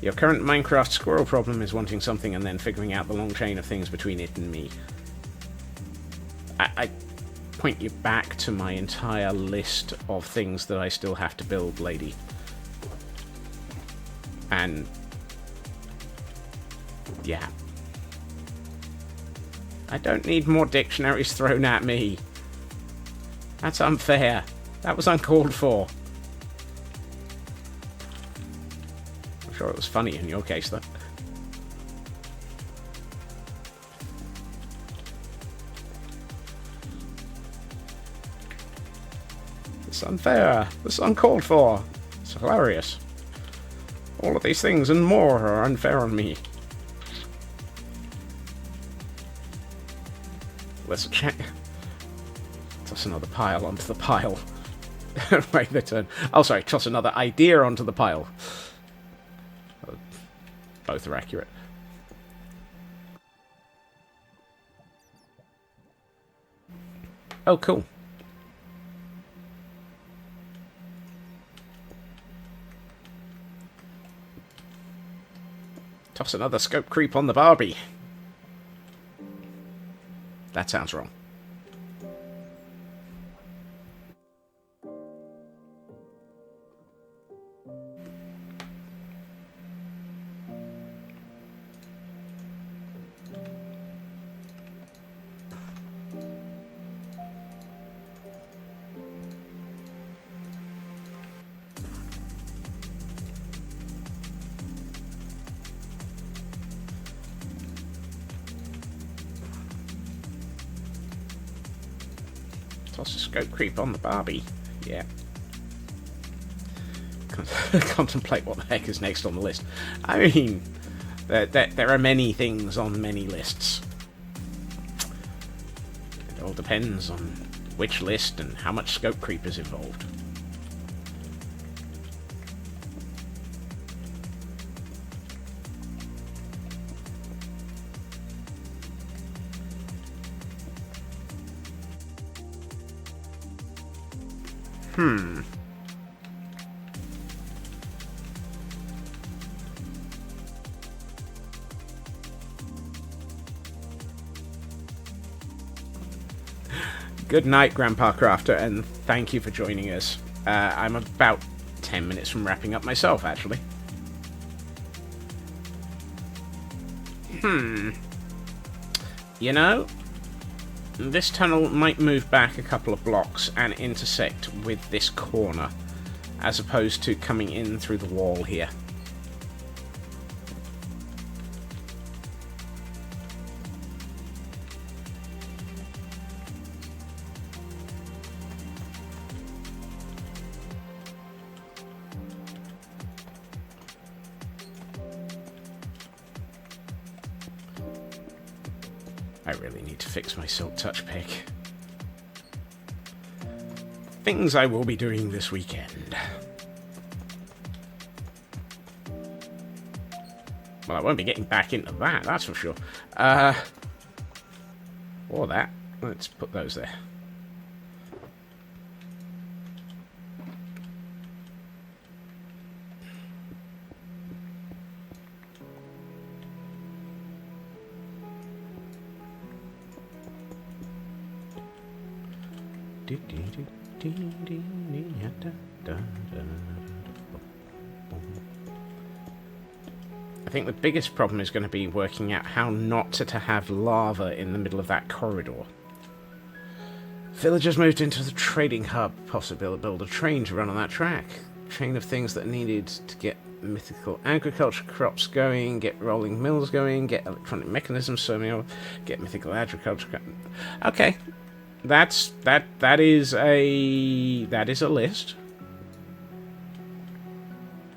Your current Minecraft squirrel problem is wanting something and then figuring out the long chain of things between it and me. I point you back to my entire list of things that I still have to build, lady. And yeah. I don't need more dictionaries thrown at me. That's unfair. That was uncalled for. sure it was funny in your case, though. It's unfair. It's uncalled for. It's hilarious. All of these things and more are unfair on me. Let's check. Toss another pile onto the pile. Wait the turn. Oh, sorry. Toss another idea onto the pile. Both are accurate. Oh, cool. Toss another scope creep on the Barbie. That sounds wrong. Toss a scope creep on the Barbie. Yeah. Contemplate what the heck is next on the list. I mean, there are many things on many lists. It all depends on which list and how much scope creep is involved. Good night, Grandpa Crafter, and thank you for joining us. I'm about 10 minutes from wrapping up myself, actually. You know, this tunnel might move back a couple of blocks and intersect with this corner, as opposed to coming in through the wall here. I really need to fix my silk touch pick. Things I will be doing this weekend. Well, I won't be getting back into that, that's for sure. Or that. Let's put those there. I think the biggest problem is going to be working out how not to have lava in the middle of that corridor. Villagers moved into the trading hub, possibly build a train to run on that track. Chain of things that are needed to get mythical agriculture crops going, get rolling mills going, get electronic mechanisms swimming, get mythical agriculture. Okay. That is a list.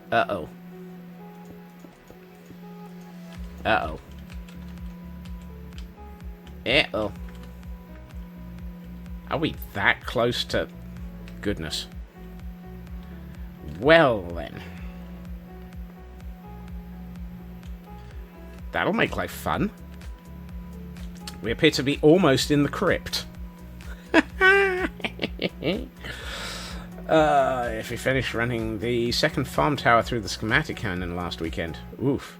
Uh-oh. Uh-oh. Uh-oh. Are we that close to goodness? Well then. That'll make life fun. We appear to be almost in the crypt. If we finished running the second farm tower through the schematic cannon last weekend. Oof.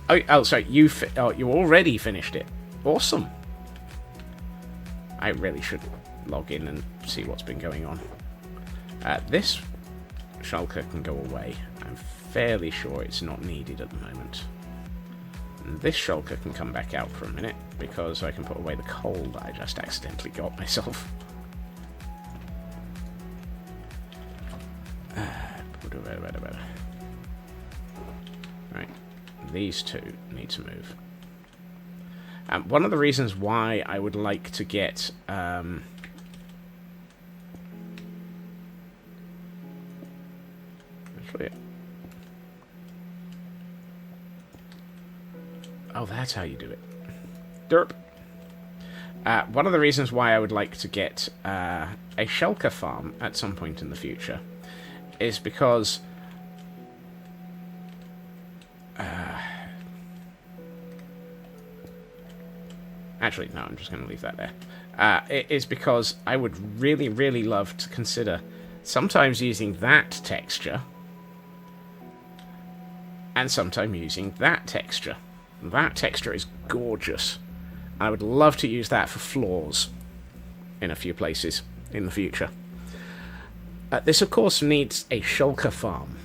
Oh, sorry, you already finished it. Awesome. I really should log in and see what's been going on. This shulker can go away. I'm fairly sure it's not needed at the moment. And this shulker can come back out for a minute, because I can put away the coal that I just accidentally got myself. these two need to move. One of the reasons why I would like to get... actually, oh, that's how you do it. Derp. One of the reasons why I would like to get a shulker farm at some point in the future is because... actually, no, I'm just going to leave that there. It is because I would really, really love to consider sometimes using that texture and sometimes using that texture. That texture is gorgeous. I would love to use that for floors in a few places in the future. This, of course, needs a shulker farm,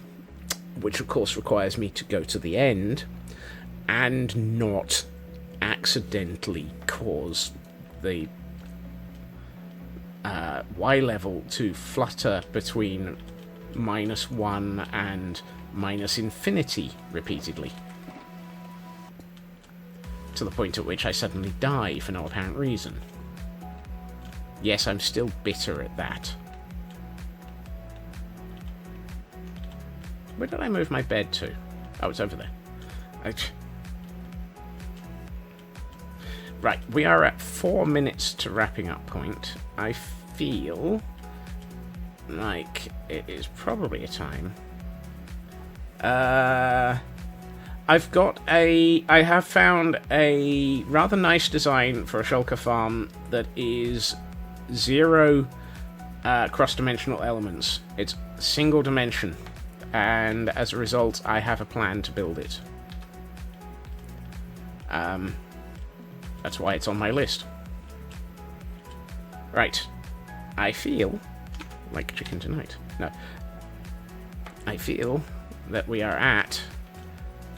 which, of course, requires me to go to the end and not accidentally cause the Y level to flutter between -1 and -infinity repeatedly, to the point at which I suddenly die for no apparent reason. Yes, I'm still bitter at that. Where did I move my bed to? Oh, it's over there. Right, we are at 4 minutes to wrapping up point. I feel like it is probably a time. I have found a rather nice design for a shulker farm that is 0 cross-dimensional elements. It's single dimension, and as a result, I have a plan to build it. That's why it's on my list. Right. I feel like chicken tonight. No. I feel that we are at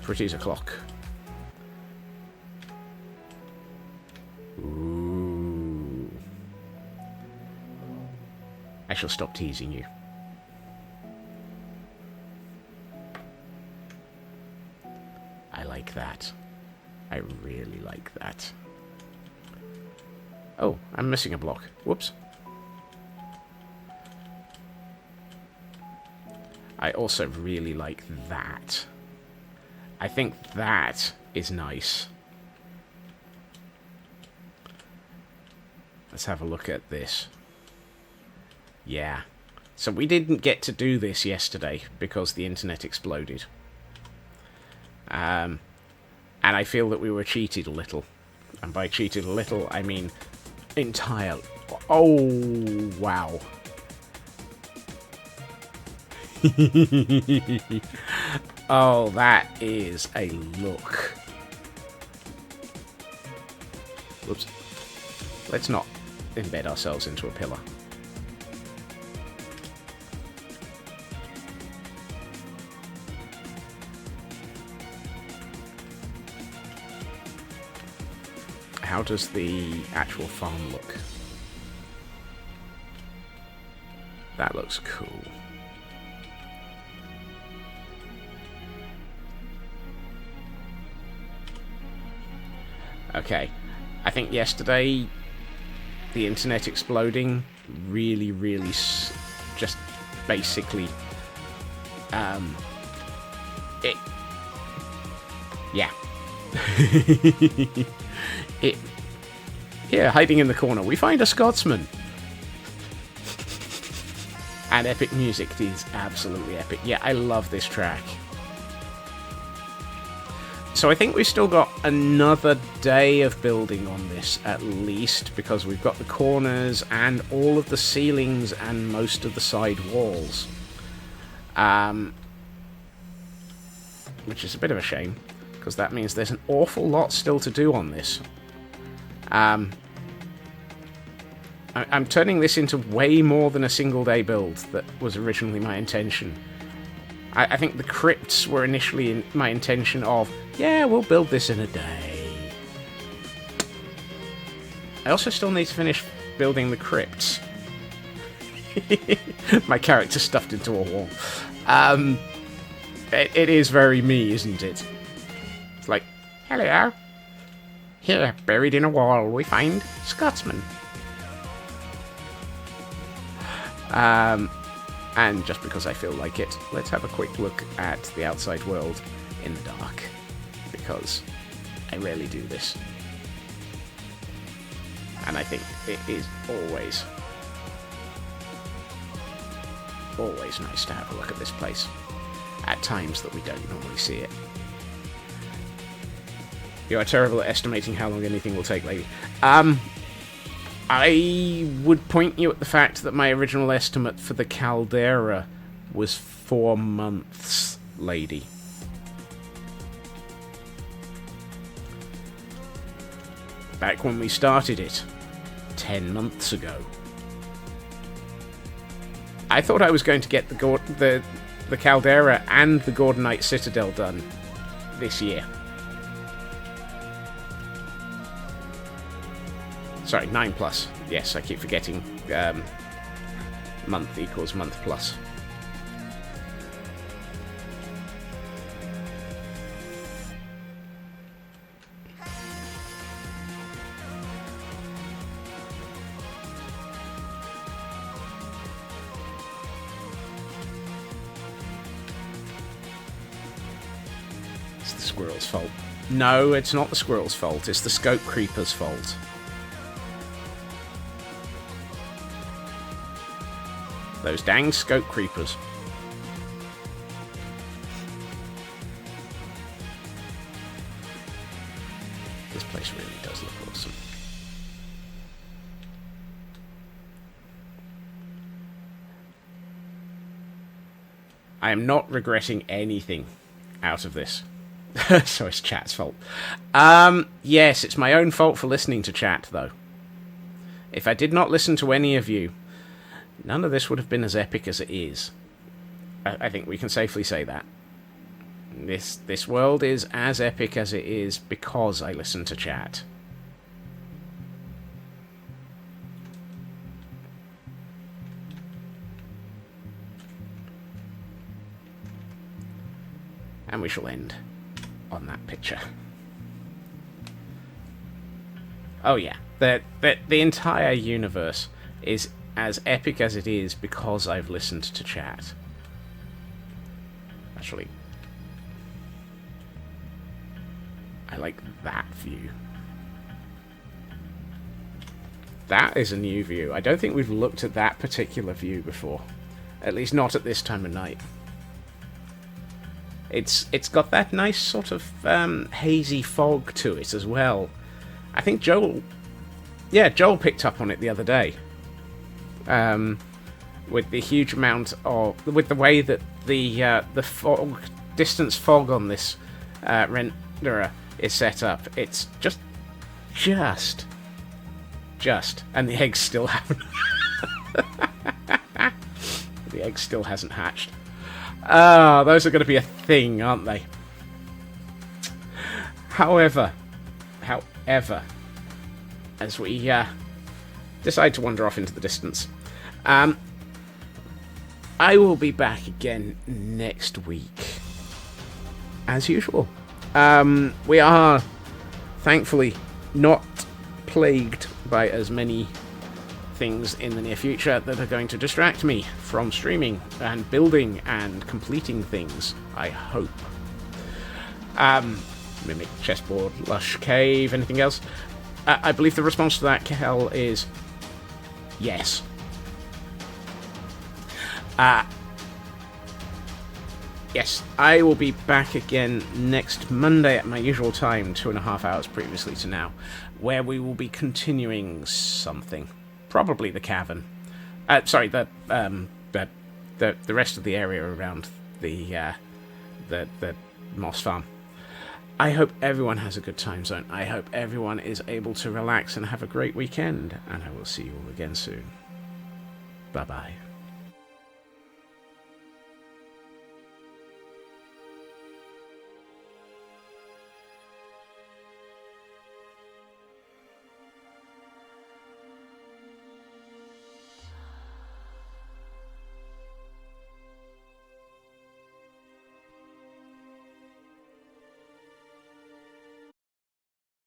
Pretty's o'clock. Ooh. I shall stop teasing you. I like that. I really like that. Oh, I'm missing a block. Whoops. I also really like that. I think that is nice. Let's have a look at this. Yeah. So we didn't get to do this yesterday because the internet exploded. And I feel that we were cheated a little. And by cheated a little, I mean entirely. Oh, wow. Oh, that is a look. Whoops. Let's not embed ourselves into a pillar. How does the actual farm look? That looks cool. Okay, I think yesterday the internet exploding really just basically it, yeah. Here, hiding in the corner, we find a Scotsman. And epic music, it is absolutely epic. Yeah, I love this track. So I think we've still got another day of building on this, at least, because we've got the corners and all of the ceilings and most of the side walls. Which is a bit of a shame, because that means there's an awful lot still to do on this. I'm turning this into way more than a single day build that was originally my intention. I think the crypts were initially my intention of, yeah, we'll build this in a day. I also still need to finish building the crypts. My character stuffed into a wall. It is very me, isn't it? Hello. Here, buried in a wall, we find Scotsman. And just because I feel like it, let's have a quick look at the outside world in the dark. Because I rarely do this. And I think it is always nice to have a look at this place. At times that we don't normally see it. You are terrible at estimating how long anything will take, lady. I would point you at the fact that my original estimate for the caldera was 4 months, lady. Back when we started it, 10 months ago. I thought I was going to get the caldera and the Gordonite Citadel done this year. Sorry, 9 plus. Yes, I keep forgetting month equals month plus. It's the squirrel's fault. No, it's not the squirrel's fault. It's the scope creeper's fault. Those dang scope creepers. This place really does look awesome. I am not regretting anything out of this. So it's chat's fault. Yes, it's my own fault for listening to chat, though. If I did not listen to any of you, none of this would have been as epic as it is. I think we can safely say that. This world is as epic as it is because I listen to chat. And we shall end on that picture. Oh yeah, the entire universe is as epic as it is because I've listened to chat. Actually, I like that view. That is a new view. I don't think we've looked at that particular view before. At least not at this time of night. It's got that nice sort of hazy fog to it as well. I think Joel picked up on it the other day. With the huge amount of, with the way that the fog, distance fog on this renderer is set up, it's just, and the eggs still haven't. The egg still hasn't hatched. Ah, those are going to be a thing, aren't they? However, as we decide to wander off into the distance, I will be back again next week, as usual. We are, thankfully, not plagued by as many things in the near future that are going to distract me from streaming and building and completing things, I hope. Mimic, chessboard, lush cave, anything else? I believe the response to that, Kel, is yes. Yes, I will be back again next Monday at my usual time, 2.5 hours previously to now, where we will be continuing something. Probably the cavern. Sorry, the rest of the area around the moss farm. I hope everyone has a good time zone. I hope everyone is able to relax and have a great weekend. And I will see you all again soon. Bye-bye.